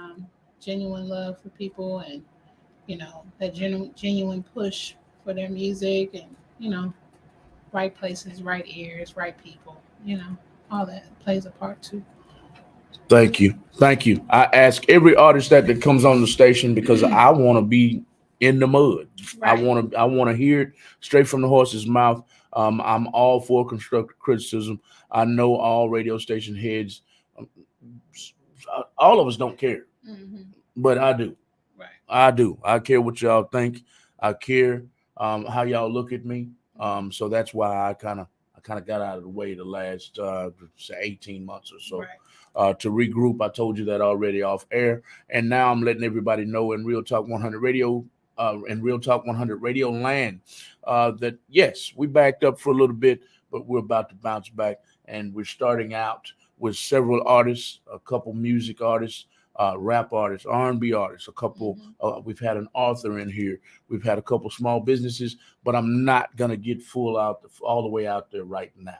A: genuine love for people, and that genuine push for their music, and right places, right ears, right people. All that plays a part too.
B: Thank you. Thank you. I ask every artist that comes on the station because I want to be in the mud.
A: Right.
B: I want to hear it straight from the horse's mouth. I'm all for constructive criticism. I know all radio station heads, um, all of us don't care,
A: Hmm.
B: but I do.
A: Right.
B: I do. I care what y'all think. I care how y'all look at me. So that's why I kind of got out of the way the last say 18 months or so.
A: Right.
B: To regroup. I told you that already off air, and now I'm letting everybody know in Real Talk 100 Radio, in Real Talk 100 Radio Land, that yes, we backed up for a little bit, but we're about to bounce back, and we're starting out with several artists, a couple music artists. Rap artists, R&B artists, a couple.
A: Hmm.
B: We've had an author in here. We've had a couple small businesses, but I'm not gonna get all the way out there right now.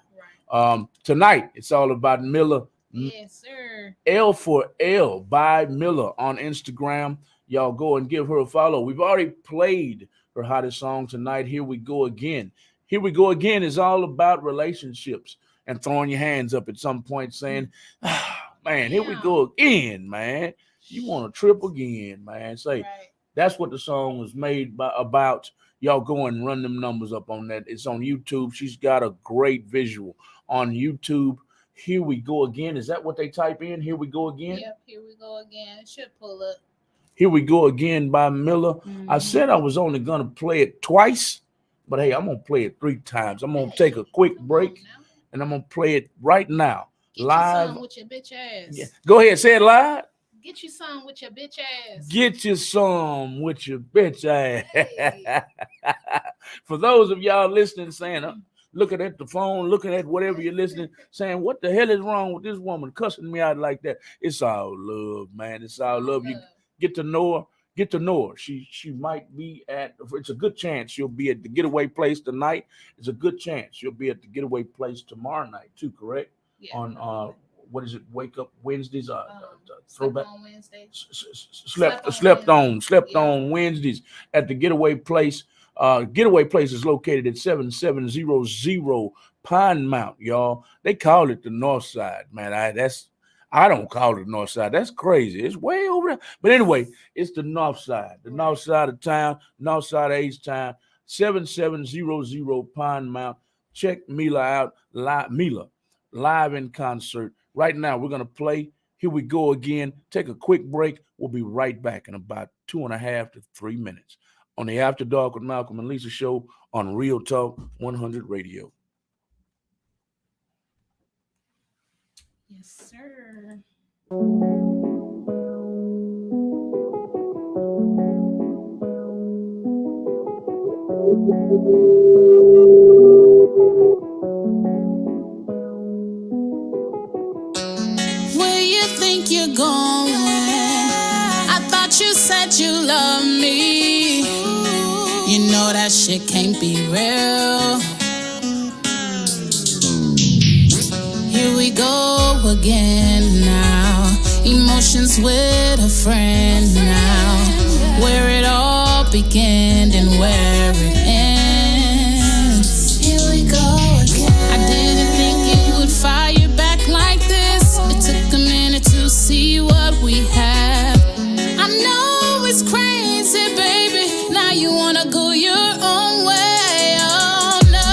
A: Right.
B: Tonight, it's all about Miller.
A: Yes, sir.
B: L for L by Miller on Instagram. Y'all go and give her a follow. We've already played her hottest song tonight. Here we go again. Here we go again is all about relationships and throwing your hands up at some point saying, man, here we
A: Damn.
B: go again, man. You want to trip again, man. Say,
A: Right.
B: that's what the song was made about. Y'all go and run them numbers up on that. It's on YouTube. She's got a great visual on YouTube. Here we go again. Is that what they type in? Here we go again.
A: Yep. Here we go again. It should pull up.
B: Here we go again by Miller. I
A: Mhm.
B: said I was only gonna play it twice, but hey, I'm gonna play it 3 times. I'm gonna take a quick
A: Come on
B: break
A: now.
B: and I'm gonna play it right now.
A: Get you
B: Live.
A: some with your bitch ass.
B: Yeah. Go ahead, say it live.
A: Get you some with your bitch ass.
B: Get you some with your bitch ass.
A: Hey.
B: For those of y'all listening, saying, looking at the phone, looking at whatever you're listening, saying, what the hell is wrong with this woman cussing me out like that? It's all love, man. It's all love. You get to know her. Get to know her. She might be at. It's a good chance she'll be at the Getaway Place tonight. It's a good chance she'll be at the Getaway Place tomorrow night too. Correct?
A: Yeah.
B: On what is it? Wake Up Wednesdays.
A: Slept
B: Throwback.
A: on Wednesday.
B: Slept
A: Yeah.
B: on Wednesdays at the Getaway Place. Getaway Place is located at 7700 Pine Mount, y'all. They call it the North Side, man. I don't call it the North Side. That's crazy. It's way over there. But anyway, it's the North Side. The North Side of town, North Side of H-Town, 7700 Pine Mount. Check Mila out, Mila, live in concert. Right now, we're going to play Here we go again. Take a quick break. We'll be right back in about 2.5 to 3 minutes on the After Dark with Malcolm and Lisa show on Real Talk 100 Radio.
A: Yes, sir.
C: Where you think you're going? I thought you said you love me. You know that shit can't be real. Here we go again now. Emotions with a friend now. Where it all began and where it ends. Here we go again. I didn't think it would fire back like this. It took a minute to see what we have. I know it's crazy, baby. Now you wanna go your own way. Oh no.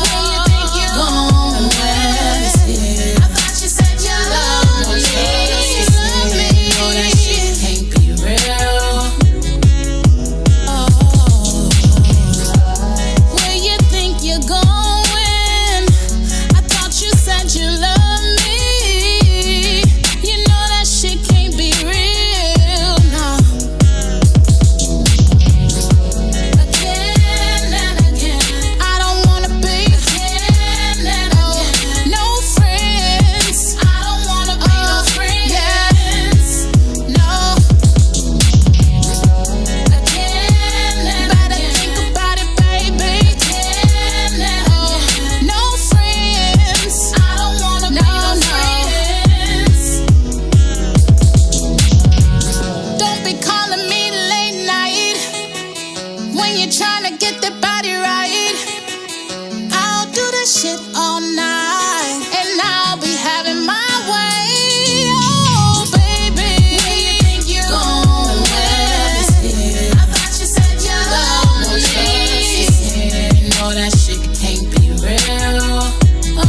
C: Where you think you're going? I thought you said you loved me. You know that shit can't be real. Where you think you're going? I thought you said you loved me. You know that shit can't be real. No. Again and again, I don't wanna be again and again. No friends, I don't wanna be no friends. No. Again and better think about it, baby. Again and again. No friends, I don't wanna be no friends. Don't be calling me late night when you're trying to get that body right. I'll do that shit all night, and I'll be having my way. Oh, baby, where you think you're going? I thought you said you loved me. You know that shit can't be real. Oh,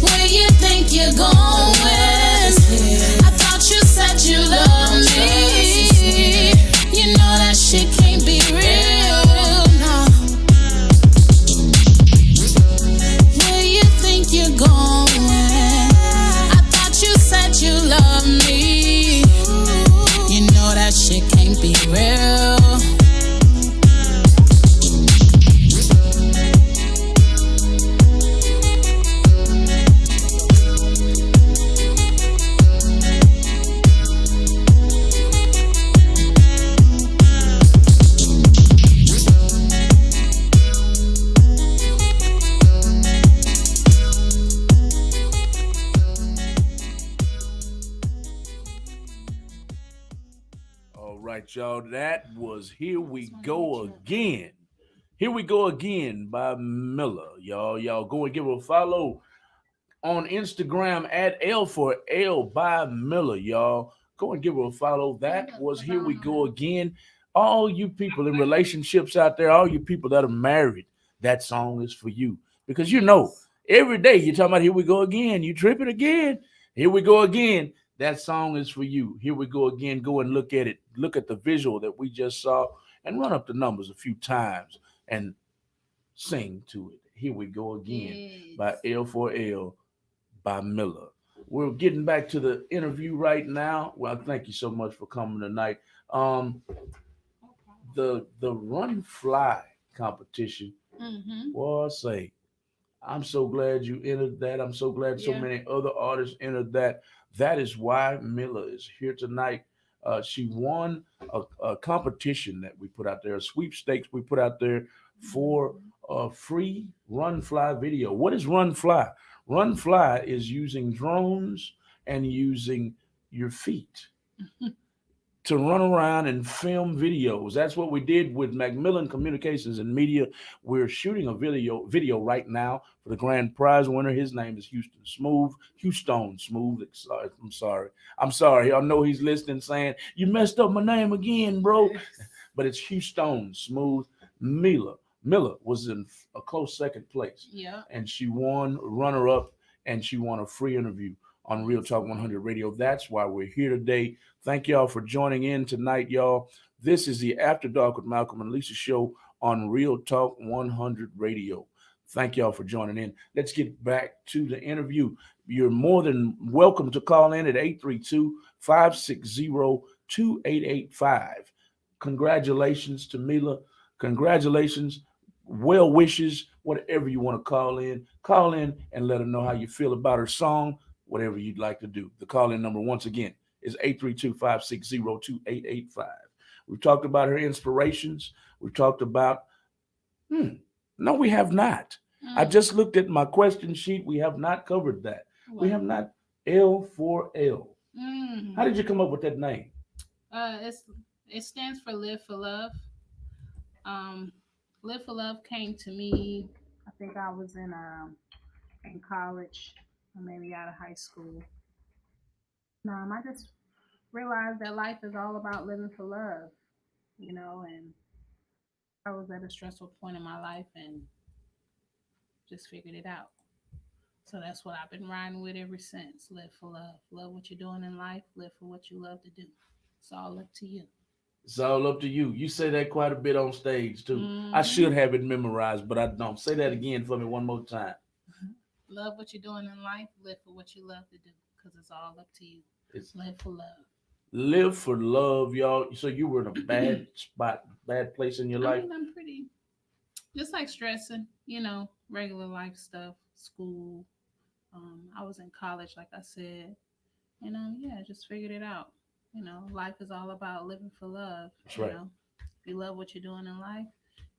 C: where you think you're going? I thought you said you loved me. You know that shit can't be real. No. Where you think you're going? I thought you said you loved me. You know that shit can't be real.
B: All right, y'all. That was Here We Go Again. Here We Go Again by Miller. Y'all go and give her a follow on Instagram at L4L by Miller, y'all. Go and give her a follow. That was Here We Go Again. All you people in relationships out there, all you people that are married, that song is for you. Because you know, every day you're talking about Here We Go Again. You tripping again. Here we go again. That song is for you. Here we go again. Go and look at it. Look at the visual that we just saw and run up the numbers a few times and sing to it. Here we go again by L4L by Miller. We're getting back to the interview right now. Well, thank you so much for coming tonight. The run fly competition. Well, I say, I'm so glad you entered that. I'm so glad so many other artists entered that. That is why Miller is here tonight. She won a competition that we put out there, a sweepstakes we put out there for a free Run Fly video. What is Run Fly? Run Fly is using drones and using your feet to run around and film videos. That's what we did with Macmillan Communications and Media. We're shooting a video right now for the grand prize winner. His name is Houston Smooth. I'm sorry. I know he's listening saying, you messed up my name again, bro. But it's Houston Smooth. Miller was in a close second place.
A: Yeah.
B: And she won runner-up. and she won a free interview on Real Talk 100 Radio. That's why we're here today. Thank y'all for joining in tonight, y'all. This is the After Dark with Malcolm and Lisa show on Real Talk 100 Radio. Thank y'all for joining in. Let's get back to the interview. You're more than welcome to call in at 832-560-2885. Congratulations to Mila. Congratulations, well wishes, whatever you want to call in. Call in and let her know how you feel about her song, whatever you'd like to do. The call-in number, once again, is 832-560-2885. We've talked about her inspirations. We've talked about, no, we have not. I just looked at my question sheet. We have not covered that.
A: Wow.
B: We have not. L4L.
A: Mm.
B: How did you come up with that name?
A: It stands for Live for Love. Live for Love came to me. I think I was in college, or maybe out of high school. I just realized that life is all about living for love, and I was at a stressful point in my life and just figured it out. So that's what I've been riding with ever since. Live for love. Love what you're doing in life. Live for what you love to do. It's all up to you.
B: It's all up to you. You say that quite a bit on stage, too. I should have it memorized, but I don't. Say that again for me one more time.
A: Love what you're doing in life. Live for what you love to do, because it's all up to you. Live for love.
B: Live for love, y'all. So you were in a bad spot, bad place in your life?
A: I'm pretty, just like stressing, regular life stuff, school. I was in college, like I said. And I just figured it out. Life is all about living for love.
B: That's right.
A: If you love what you're doing in life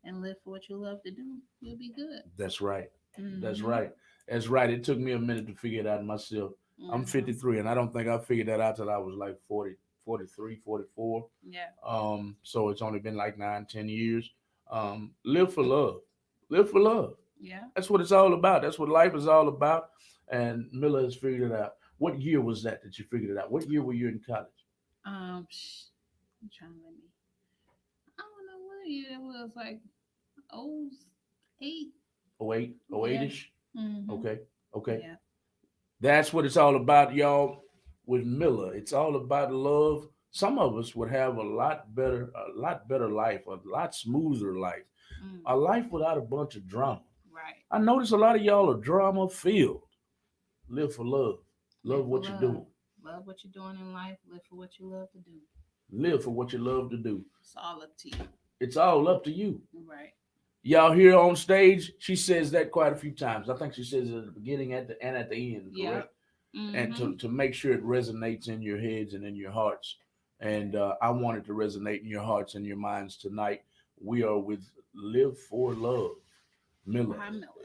A: and live for what you love to do, you'll be good.
B: That's right.
A: Mm-hmm.
B: That's right. That's right. It took me a minute to figure it out myself. Mm-hmm. I'm 53, and I don't think I figured that out till I was like 40, 43, 44.
A: Yeah.
B: So it's only been like 9-10 years. Live for love. Live for love.
A: Yeah.
B: That's what it's all about. That's what life is all about. And Miller has figured it out. What year was that you figured it out? What year were you in college?
A: I'm trying to I don't know what year it was, like 08.
B: 08-ish?
A: Mm-hmm.
B: Okay.
A: Yeah.
B: That's what it's all about, y'all. With Miller, it's all about love. Some of us would have a lot better life, a lot smoother life, a life without a bunch of drama.
A: Right.
B: I notice a lot of y'all are drama filled. Live for love. Love what you're doing.
A: Love what you're doing in life. Live for what you love to do.
B: Live for what you love to do.
A: It's all up to you.
B: It's all up to you.
A: Right.
B: Y'all here on stage, she says that quite a few times. I think she says it at the beginning and at the end, correct?
A: Mm-hmm.
B: And to make sure it resonates in your heads and in your hearts. And I want it to resonate in your hearts and your minds tonight. We are with Live for Love, Miller.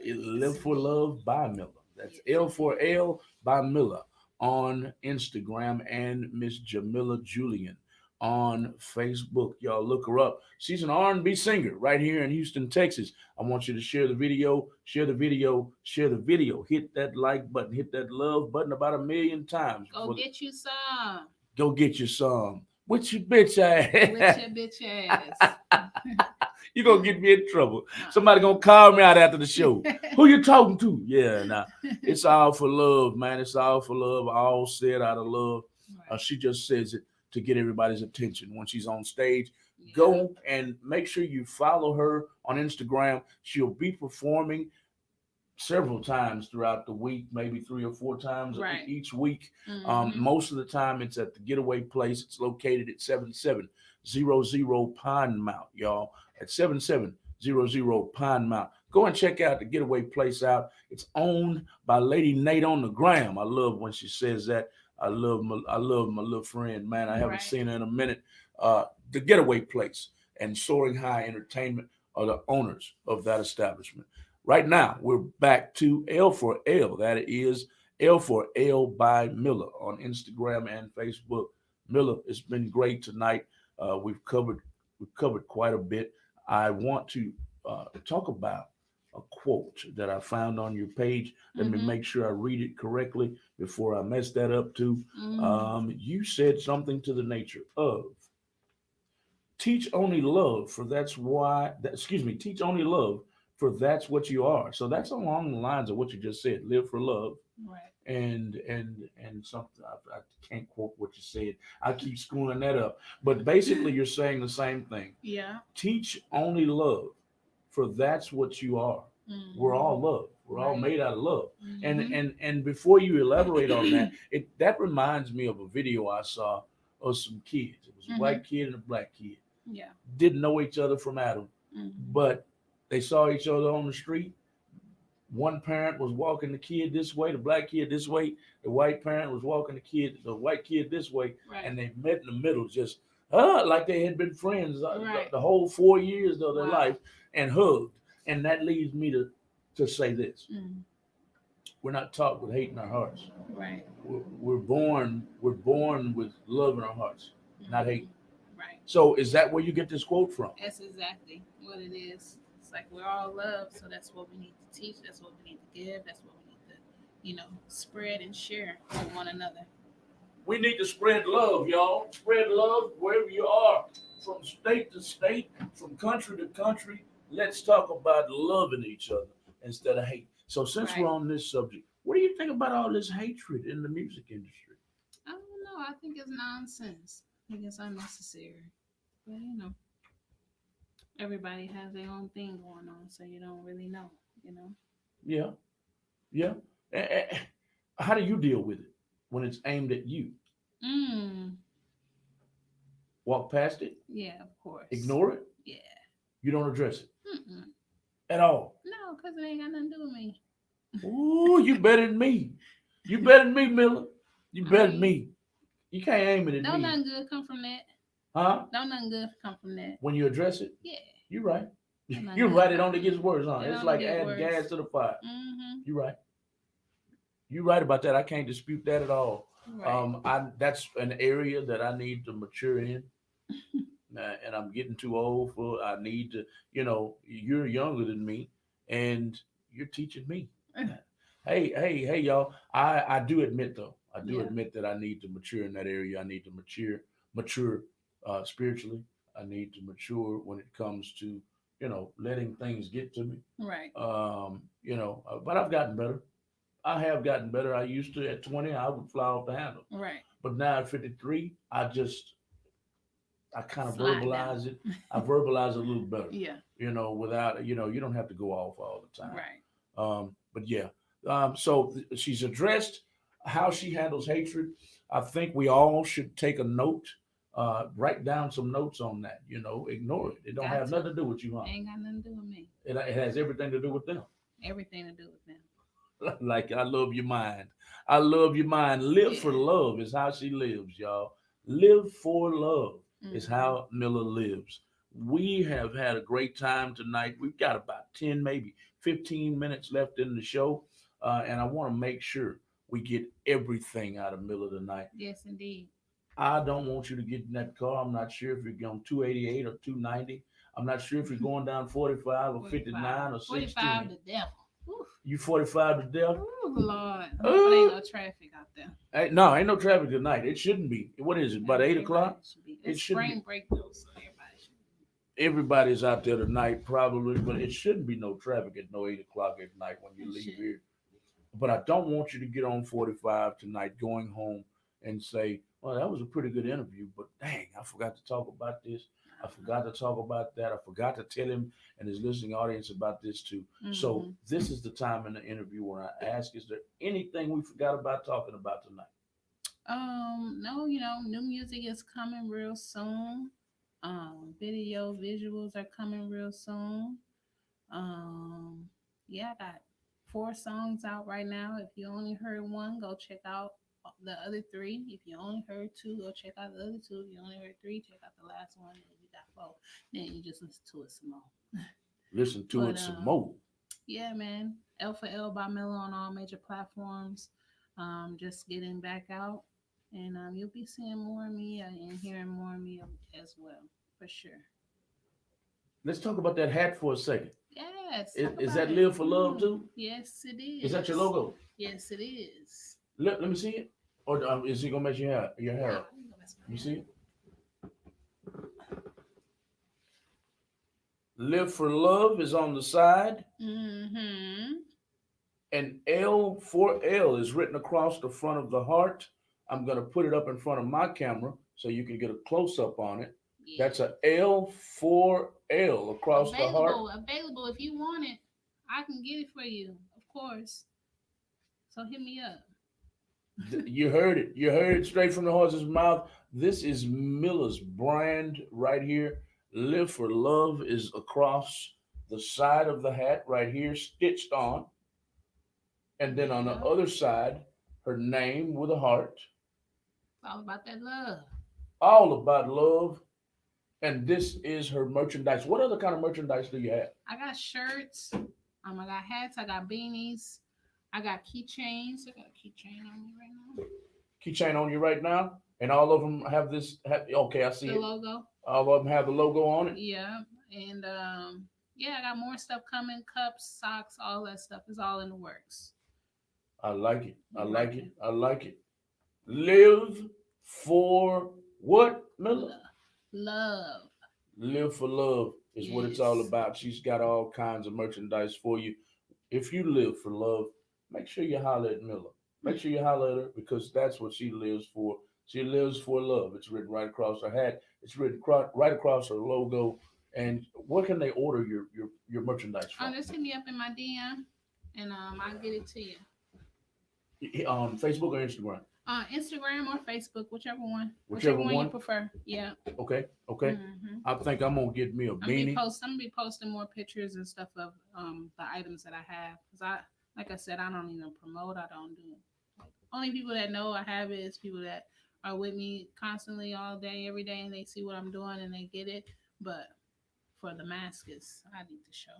B: Live for Love by Miller. That's L4L by Miller on Instagram, and Miss Jamila Julien on Facebook. Y'all look her up. She's an R&B singer right here in Houston, Texas. I want you to share the video, share the video, share the video. Hit that like button, hit that love button about 1,000,000 times.
A: Go get you some.
B: Go get you some. With your bitch ass.
A: With your bitch ass.
B: You're going to get me in trouble. Somebody going to call me out after the show. Who you talking to? Yeah, nah. It's all for love, man. It's all for love. All said out of love. Right. She just says it to get everybody's attention when she's on stage. Yeah. Go and make sure you follow her on Instagram. She'll be performing several times throughout the week, maybe 3 or 4 times each week. Mm-hmm. Most of the time it's at the Getaway Place. It's located at 7700 Pine Mount, y'all. At 7700 Pine Mount. Go and check out the Getaway Place out. It's owned by Lady Nate on the gram. I love when she says that. I love my little friend, man. I haven't seen her in a minute. The Getaway Place and Soaring High Entertainment are the owners of that establishment. Right now, we're back to L4L. That is L4L by Miller on Instagram and Facebook. Miller, it's been great tonight. We've covered quite a bit. I want to talk about a quote that I found on your page. Let me make sure I read it correctly before I mess that up too. You said something to the nature of, teach only love, for for that's what you are. So that's along the lines of what you just said. Live for love.
A: Right.
B: And something I can't quote what you said. I keep screwing that up. But basically, you're saying the same thing.
A: Yeah.
B: Teach only love, for that's what you are. We're all love. We're all
A: Right.
B: made out of love. And
A: Mhm.
B: and before you elaborate on that, that reminds me of a video I saw of some kids. It was a
A: Mhm.
B: white kid and a black kid.
A: Yeah.
B: Didn't know each other from Adam,
A: Mhm.
B: but they saw each other on the street. One parent was walking the kid this way, the black kid this way. The white parent was walking the white kid this way,
A: Right.
B: and they met in the middle, just like they had been friends
A: Right.
B: the whole 4 years of their
A: Wow.
B: life, and hugged. And that leads me to say this:
A: Mm.
B: we're not taught with hate in our hearts.
A: Right.
B: We're born with love in our hearts, not hate.
A: Right.
B: So is that where you get this quote from?
A: That's exactly what it is. It's like we're all love, so that's what we need to teach. That's what we need to give. That's what we need to, spread and share with one another.
B: We need to spread love, y'all. Spread love wherever you are, from state to state, from country to country. Let's talk about loving each other instead of hate. So, since we're
A: Right.
B: on this subject, what do you think about all this hatred in the music industry?
A: I don't know. I think it's nonsense. I think it's unnecessary. But everybody has their own thing going on, so you don't really know. You know.
B: Yeah, yeah. Eh, eh, How do you deal with it when it's aimed at you?
A: Mm.
B: Walk past it,
A: Yeah, of course.
B: ignore it,
A: Yeah.
B: you don't address it
A: Mm-mm.
B: at all.
A: No, because it ain't got nothing to do with me.
B: Ooh, you better than me. You better than me, Miller. You
A: I
B: better than
A: mean,
B: me. You can't aim it at
A: don't
B: me.
A: nothing good come from that.
B: Huh?
A: Don't nothing good come from that.
B: When you address it,
A: Yeah.
B: you're right.
A: Don't nothing
B: You're
A: good
B: right. It
A: come
B: only
A: from
B: gets worse, huh?
A: it. It
B: It's
A: only
B: like
A: get
B: adding gas
A: worse.
B: to the fire.
A: Mm-hmm.
B: You're right. You're right about that. I can't dispute that at all.
A: Right.
B: I that's an area that I need to mature in, and I'm getting too old for. I need to. You're younger than me, and you're teaching me. Hey, y'all. I do admit though. I do
A: Yeah.
B: admit that I need to mature in that area. I need to mature spiritually. I need to mature when it comes to letting things get to me.
A: Right.
B: But I've gotten better. I have gotten better. I used to at 20, I would fly off the handle,
A: Right.
B: but now at 53, I kind of
A: Slide down.
B: verbalize it. I verbalize it a little better.
A: Yeah.
B: Without you don't have to go off all the time.
A: Right.
B: But yeah, so she's addressed how she handles hatred. I think we all should take a note, write down some notes on that. Ignore it. It don't
A: Got
B: have
A: to.
B: nothing to do with you, huh?
A: Ain't got nothing to do with me.
B: It has everything to do with them.
A: Everything to do with them.
B: Like I love your mind. I love your mind. Live for
A: Yeah.
B: love is how she lives, y'all. Live for love is
A: Mm-hmm.
B: how Miller lives. We have had a great time tonight. We've got about 10, maybe 15 minutes left in the show. And I want to make sure we get everything out of Miller tonight.
A: Yes, indeed.
B: I don't want you to get in that car. I'm not sure if you're going 288 or 290. I'm not sure if you're going down 45 or 59 or
A: 45
B: 16.
A: the devil. Oof.
B: You 45 to death?
A: Ooh, Lord. Hopefully ain't no traffic out there.
B: No, ain't no traffic tonight. It shouldn't be. What is it? About 8 o'clock? It
A: It's
B: should
A: spring
B: be.
A: break though, so everybody should
B: Everybody's out there tonight, probably, but it shouldn't be no traffic at no 8 o'clock at night when you
A: It
B: leave
A: shouldn't.
B: here. But I don't want you to get on 45 tonight, going home and say, "Well, that was a pretty good interview, but dang, I forgot to talk about this. I forgot to talk about that. I forgot to tell him and his listening audience about this too." So
A: Mm-hmm.
B: this is the time in the interview where I ask, "Is there anything we forgot about talking about tonight?"
A: No, new music is coming real soon. Visuals are coming real soon. Um, yeah, I got 4 songs out right now. If you only heard one, go check out the other 3. If you only heard 2, go check out the other 2. If you only heard 3, check out the last one. And you got 4. Then you just listen to it some more.
B: Listen to
A: But
B: it some more.
A: yeah, man. L for L by Miller on all major platforms. Just getting back out. And you'll be seeing more of me and hearing more of me as well, for sure.
B: Let's talk about that hat for a second.
A: Yes.
B: Is,
A: talk
B: is
A: about
B: that
A: it.
B: Live for Love too?
A: Yes, it is.
B: Is that your logo?
A: Yes, it is.
B: Let me see it. Or is he gonna make your hair up?
A: Let me go mess my
B: You
A: hair.
B: see it? Live for Love is on the side,
A: Mm-hmm.
B: and L for L is written across the front of the heart. I'm going to put it up in front of my camera so you can get a close up on it.
A: Yeah.
B: That's a L for L across the heart.
A: Available. If you want it, I can get it for you, of course. So hit me up.
B: You heard it. You heard it straight from the horse's mouth. This is Miller's brand right here. Live for Love is across the side of the hat right here, stitched on. And then on the
A: Yeah.
B: other side, her name with a heart.
A: It's all about that love.
B: All about love. And this is her merchandise. What other kind of merchandise do you have?
A: I got shirts. I got hats. I got beanies. I got keychains. I got a keychain on me right now.
B: Keychain on you right now. And all of them have this. Okay, I see
A: The
B: it.
A: logo.
B: All of them have the logo on it.
A: Yeah. And yeah, I got more stuff coming. Cups, socks, all that stuff is all in the works.
B: I like it. I like
A: Right.
B: it. I like it. Live for what, Miller?
A: Love.
B: Live for love is what it's all
A: Yes.
B: about. She's got all kinds of merchandise for you. If you live for love, make sure you holler at Miller. Make sure you holler at her because that's what she lives for. She lives for love. It's written right across her hat. It's written right across her logo. And where can they order your merchandise from?
A: Just hit me up in my DM and I'll get it to you.
B: On Facebook or Instagram?
A: Instagram or Facebook, whichever one.
B: Whichever
A: one you
B: one?
A: prefer. Yeah.
B: Okay, okay.
A: Mm-hmm.
B: I think I'm gonna get me a beanie.
A: I'm gonna be posting more pictures and stuff of the items that I have. Cause like I said, I don't even promote. I don't do. Only people that know I have it is people that are with me constantly all day, every day, and they see what I'm doing and they get it. But for the masses, I need to show.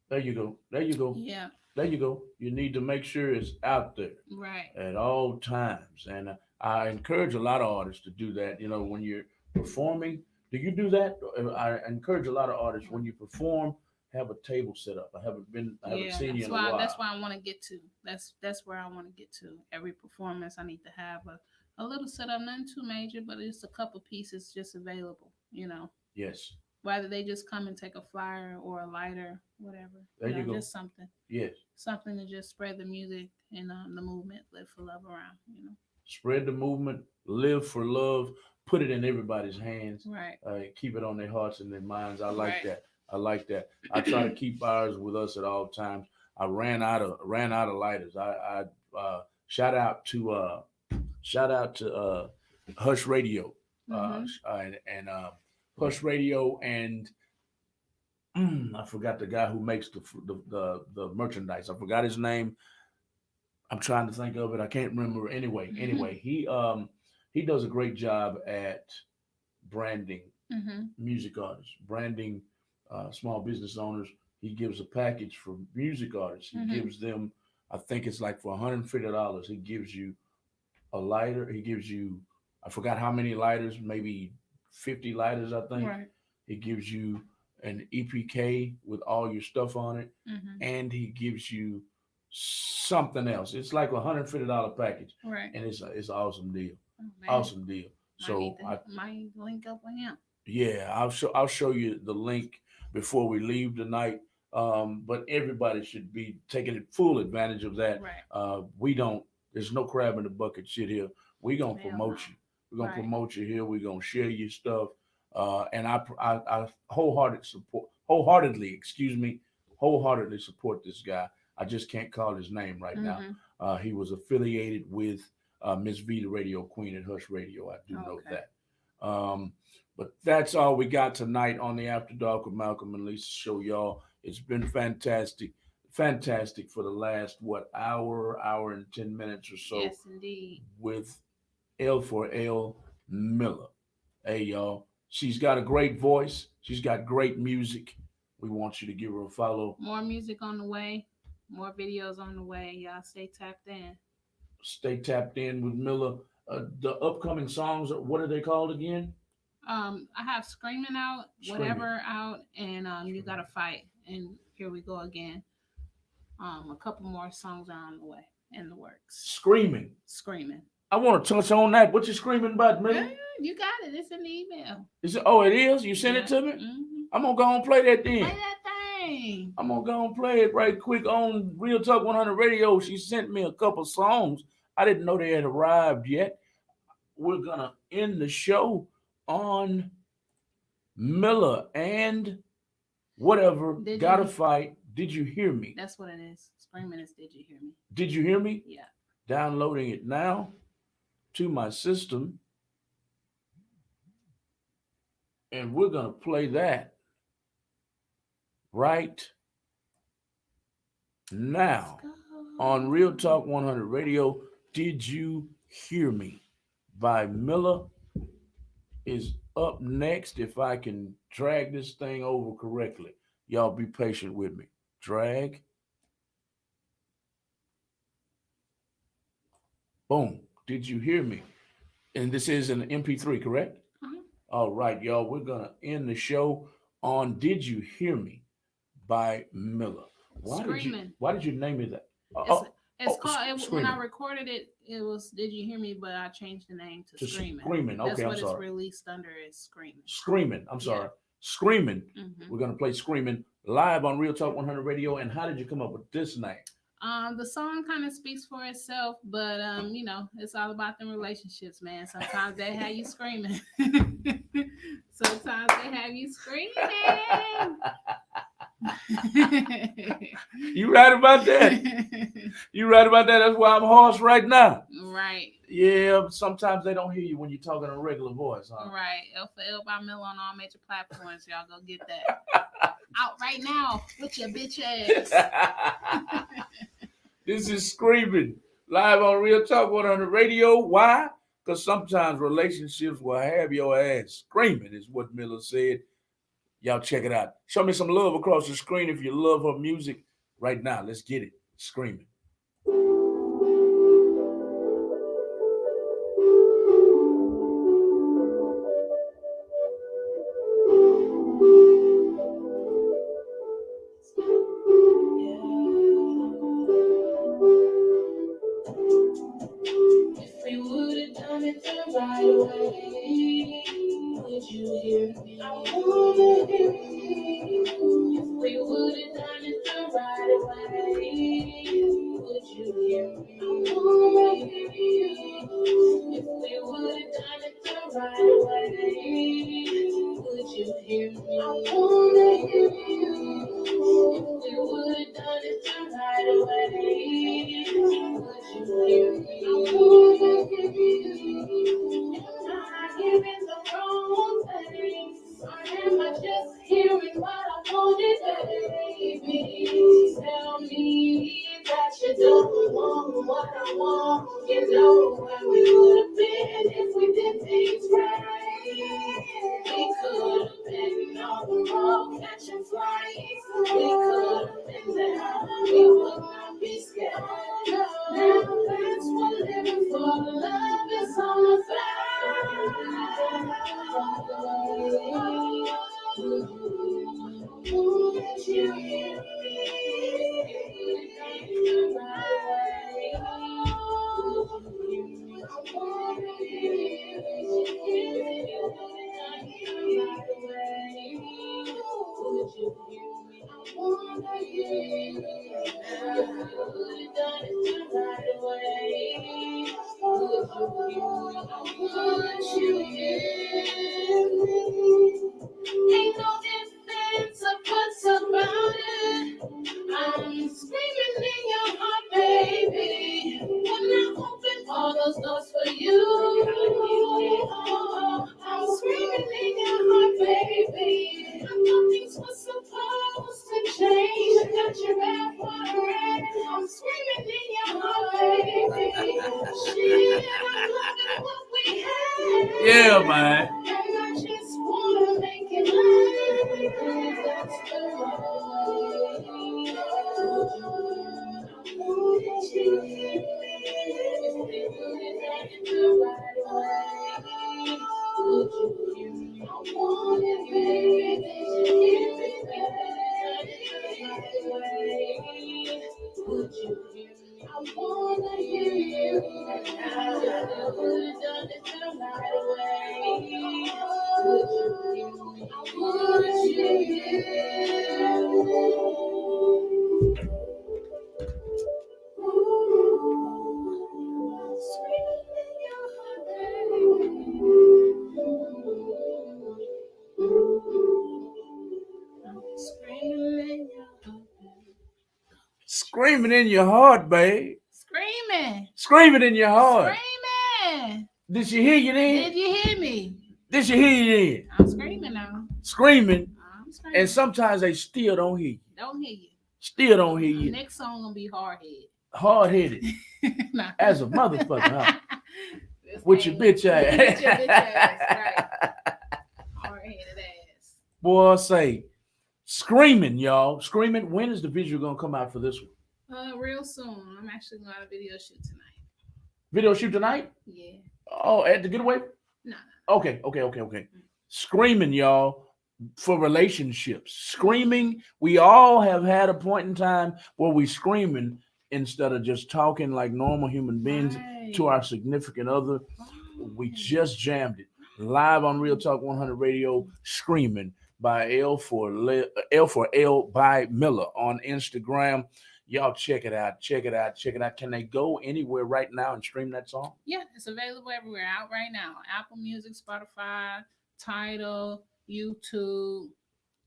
B: There you go. There you go.
A: Yeah.
B: There you go. You need to make sure it's out there
A: Right.
B: at all times. And I encourage a lot of artists to do that. You know, when you're performing, do you do that? I encourage a lot of artists when you perform, have a table set up. I haven't
A: Yeah,
B: seen you in a while.
A: that's why I want to get to. That's where I want to get to. Every performance, I need to have a little setup, nothing too major, but just a couple pieces just available.
B: Yes.
A: Whether they just come and take a flyer or a lighter, whatever.
B: There you go.
A: Just something,
B: Yes.
A: something to just spread the music and the movement, live for love around.
B: Spread the movement, live for love, put it in everybody's hands.
A: Right.
B: Keep it on their hearts and their minds. I like
A: Right.
B: that. I like that. I try to keep ours with us at all times. I ran out of lighters. I shout out to Hush Radio,
A: Mm-hmm.
B: and Hush Radio, and I forgot the guy who makes the merchandise. I forgot his name. I'm trying to think of it. I can't remember. Anyway, he does a great job at branding
A: Mm-hmm.
B: music artists, branding small business owners. He gives a package for music artists. He
A: Mm-hmm.
B: gives them, I think it's like for $150. He gives you a lighter. He gives you, I forgot how many lighters, maybe 50 lighters, I think.
A: Right.
B: He gives you an EPK with all your stuff on it,
A: Mm-hmm.
B: and he gives you something else. It's like $150 package,
A: Right.
B: and it's an awesome deal.
A: Oh, man.
B: Awesome deal.
A: Might
B: So
A: need to- might link up with him.
B: yeah, I'll show you the link before we leave tonight. But everybody should be taking full advantage of that.
A: Right.
B: We don't. There's no crab in the bucket shit here. We gonna
A: Hell
B: promote
A: no.
B: you. We're gonna
A: Right.
B: promote you here. We're gonna share your stuff. And I wholeheartedly, wholeheartedly support this guy. I just can't call his name right now.
A: Mm-hmm.
B: He was affiliated with Miss V, the radio queen at Hush Radio. I do know
A: Okay.
B: that. But that's all we got tonight on the After Dark with Malcolm and Lisa show, y'all. It's been fantastic for the last hour and 10 minutes or so
A: Yes, indeed.
B: with L for L Miller. Hey, y'all, she's got a great voice. She's got great music. We want you to give her a follow.
A: More music on the way. More videos on the way. Y'all stay tapped in.
B: Stay tapped in with Miller. The upcoming songs, what are they called again?
A: I have Screaming Out,
B: Screaming.
A: Whatever Out, and You Gotta Fight. And Here We Go Again. A couple more songs are on the way, in the works.
B: Screaming. I want to touch on that. What you screaming about, Miller?
A: You got it. It's in the email.
B: Is it? Oh, it is. You sent it to me.
A: Mm-hmm.
B: I'm gonna go and play that
A: Play
B: then.
A: that thing.
B: I'm gonna go and play it right quick on Real Talk 100 Radio. She sent me a couple songs. I didn't know they had arrived yet. We're gonna end the show on Miller and whatever.
A: Did
B: Gotta
A: you?
B: fight. Did you hear me?
A: That's what it is. Screaming is. Did you hear me?
B: Did you hear me?
A: Yeah.
B: Downloading it now to my system. And we're gonna play that right now on Real Talk 100 Radio. Did you hear me? By Miller is up next. If I can drag this thing over correctly, y'all be patient with me. Drag. Boom. Did you hear me? And this is an MP3, correct?
A: Mhm.
B: All right, y'all. We're gonna end the show on "Did You Hear Me" by Miller.
A: Screaming.
B: Why did you name it that?
A: It's called. When
B: Screaming.
A: I recorded it, it was "Did You Hear Me," but I changed the name to Screaming.
B: Screaming. Okay,
A: That's
B: I'm
A: what it's
B: sorry.
A: released under is Screaming.
B: Screaming. I'm sorry.
A: Yeah.
B: Screaming.
A: Mhm.
B: We're gonna play Screaming live on Real Talk 100 Radio. And how did you come up with this name?
A: The song kind of speaks for itself, but you know, it's all about them relationships, man. Sometimes they have you screaming. Sometimes they have you screaming.
B: You right about that. You right about that. That's why I'm hoarse right now.
A: Right.
B: Yeah, sometimes they don't hear you when you're talking in a regular voice, huh?
A: Right. L for L by Miller on all major platforms. Y'all go get that. Out right now with your bitch ass.
B: This is Screaming live on Real Talk 100 Radio. Why? Because sometimes relationships will have your ass screaming, is what Miller said. Y'all check it out. Show me some love across the screen if you love her music right now. Let's get it. Screaming.
C: If we would have done it the right way, would you hear me? I wanna hear you. If we would have done it the right way, would you hear me? I wanna hear you. If we would have done it the right way, would you hear me? I wanna hear you. If we would have done it the right way, would you hear me? I wanna hear you. Am I hearing the wrong things? Or am I just hearing what I wanted, baby? Tell me that you don't want what I want. You know where we would have been if we did things right. We could have been on the road catching flights. We could have been there. We would not be scared. Now that's what living for. Love is on the Ain't no defense or buts about it. I'm screaming in your heart, baby. When I open all those doors for you, I'm screaming in your heart, baby. I thought things were supposed to change. I got your back water red. I'm screaming in your heart, baby. Shit, I'm loving what we had.
B: Yeah, man.
C: And I just wanna make it last. That's the way. Would you hear me if we put it back in the right way? Would you hear me? I want it, baby. Did you hear me? Would you hear me?
A: I wanna hear you now. If you would have done it the right way, would you? Would you?
B: Screaming in your heart, babe.
A: Screaming.
B: Screaming in your heart.
A: Screaming.
B: Did she hear you then?
A: Did you hear me?
B: Did she hear you then?
A: I'm screaming now.
B: Screaming.
A: I'm screaming.
B: And sometimes they still don't hear you.
A: Don't hear you.
B: Still don't hear you.
A: Next song gonna be hard headed.
B: Hard headed.
A: Nah.
B: As a motherfucker, huh? With your bitch ass.
A: With your bitch ass, right. Hard headed ass.
B: Boy, say, screaming, y'all. Screaming. When is the visual gonna come out for this one?
A: Real soon. I'm actually going to video shoot tonight.
B: Video shoot tonight?
A: Yeah.
B: Oh, at the getaway?
A: No.
B: Okay. Screaming, y'all, for relationships. Screaming. We all have had a point in time where we screaming instead of just talking like normal human beings to our significant other. We just jammed it live on Real Talk 100 Radio. Screaming by L for L by Miller on Instagram. Y'all check it out. Can they go anywhere right now and stream that song?
A: Yeah, it's available everywhere. Out right now. Apple Music, Spotify, Tidal, YouTube,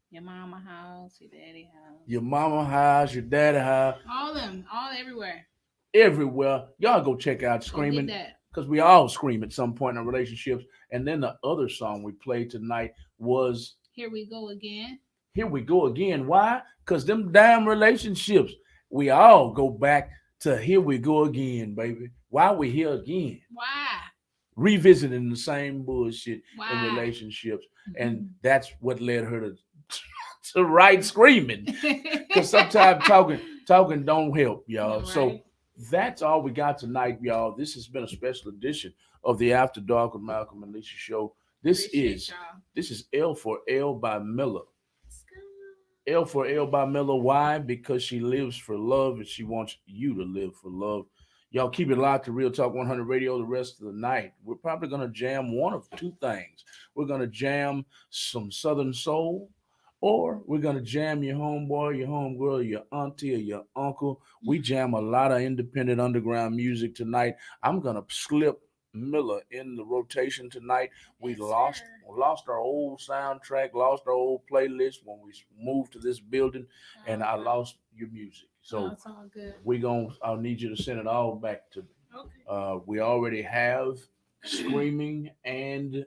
A: your mama house, your daddy house.
B: Your mama house, your daddy house.
A: All them. All everywhere.
B: Everywhere. Y'all go check out Screaming. Because we all scream at some point in our relationships. And then the other song we played tonight was
A: Here We Go Again.
B: Here We Go Again. Why? Because them damn relationships. We all go back to here we go again, baby. Why we here again?
A: Why?
B: Revisiting the same bullshit in
A: Why?
B: relationships. And that's what led her to write Screaming. Because sometimes talking don't help, y'all.
A: Right.
B: So that's all we got tonight, y'all. This has been a special edition of the After Dark with Malcolm and Lisa show. This is L for L by Miller. L for L by Miller. Why? Because she lives for love and she wants you to live for love. Y'all keep it locked to Real Talk 100 Radio the rest of the night. We're probably going to jam one of two things. We're going to jam some Southern Soul, or we're going to jam your homeboy, your homegirl, your auntie, or your uncle. We jam a lot of independent underground music tonight. I'm going to slip Miller in the rotation tonight. We lost our old soundtrack, lost our old playlist when we moved to this building, and I lost your music. So
A: it's all good.
B: I'll need you to send it all back to me.
A: Okay.
B: We already have Screaming and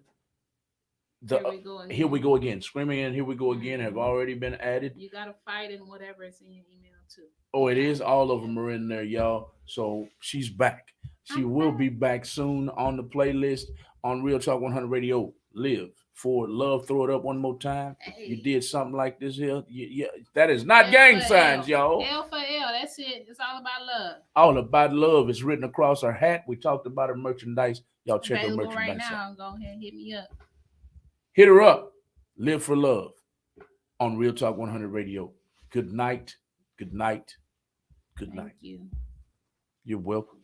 B: Here We Go Again. Screaming and Here We Go Again have already been added.
A: You gotta fight in whatever is in your email too.
B: Oh, it is. All of them are in there, y'all. So she's back. She will be back soon on the playlist on Real Talk 100 Radio. Live for love. Throw it up one more time. Hey. You did something like this here. Yeah, that is not gang signs, y'all.
A: L for L. That's it. It's all about love.
B: All about love. It's written across her hat. We talked about her merchandise. Y'all check her merchandise
A: right now. Go ahead and hit me up.
B: Hit her up. Live for love on Real Talk 100 Radio. Good night. Good night. Good night.
A: Thank you.
B: You're welcome.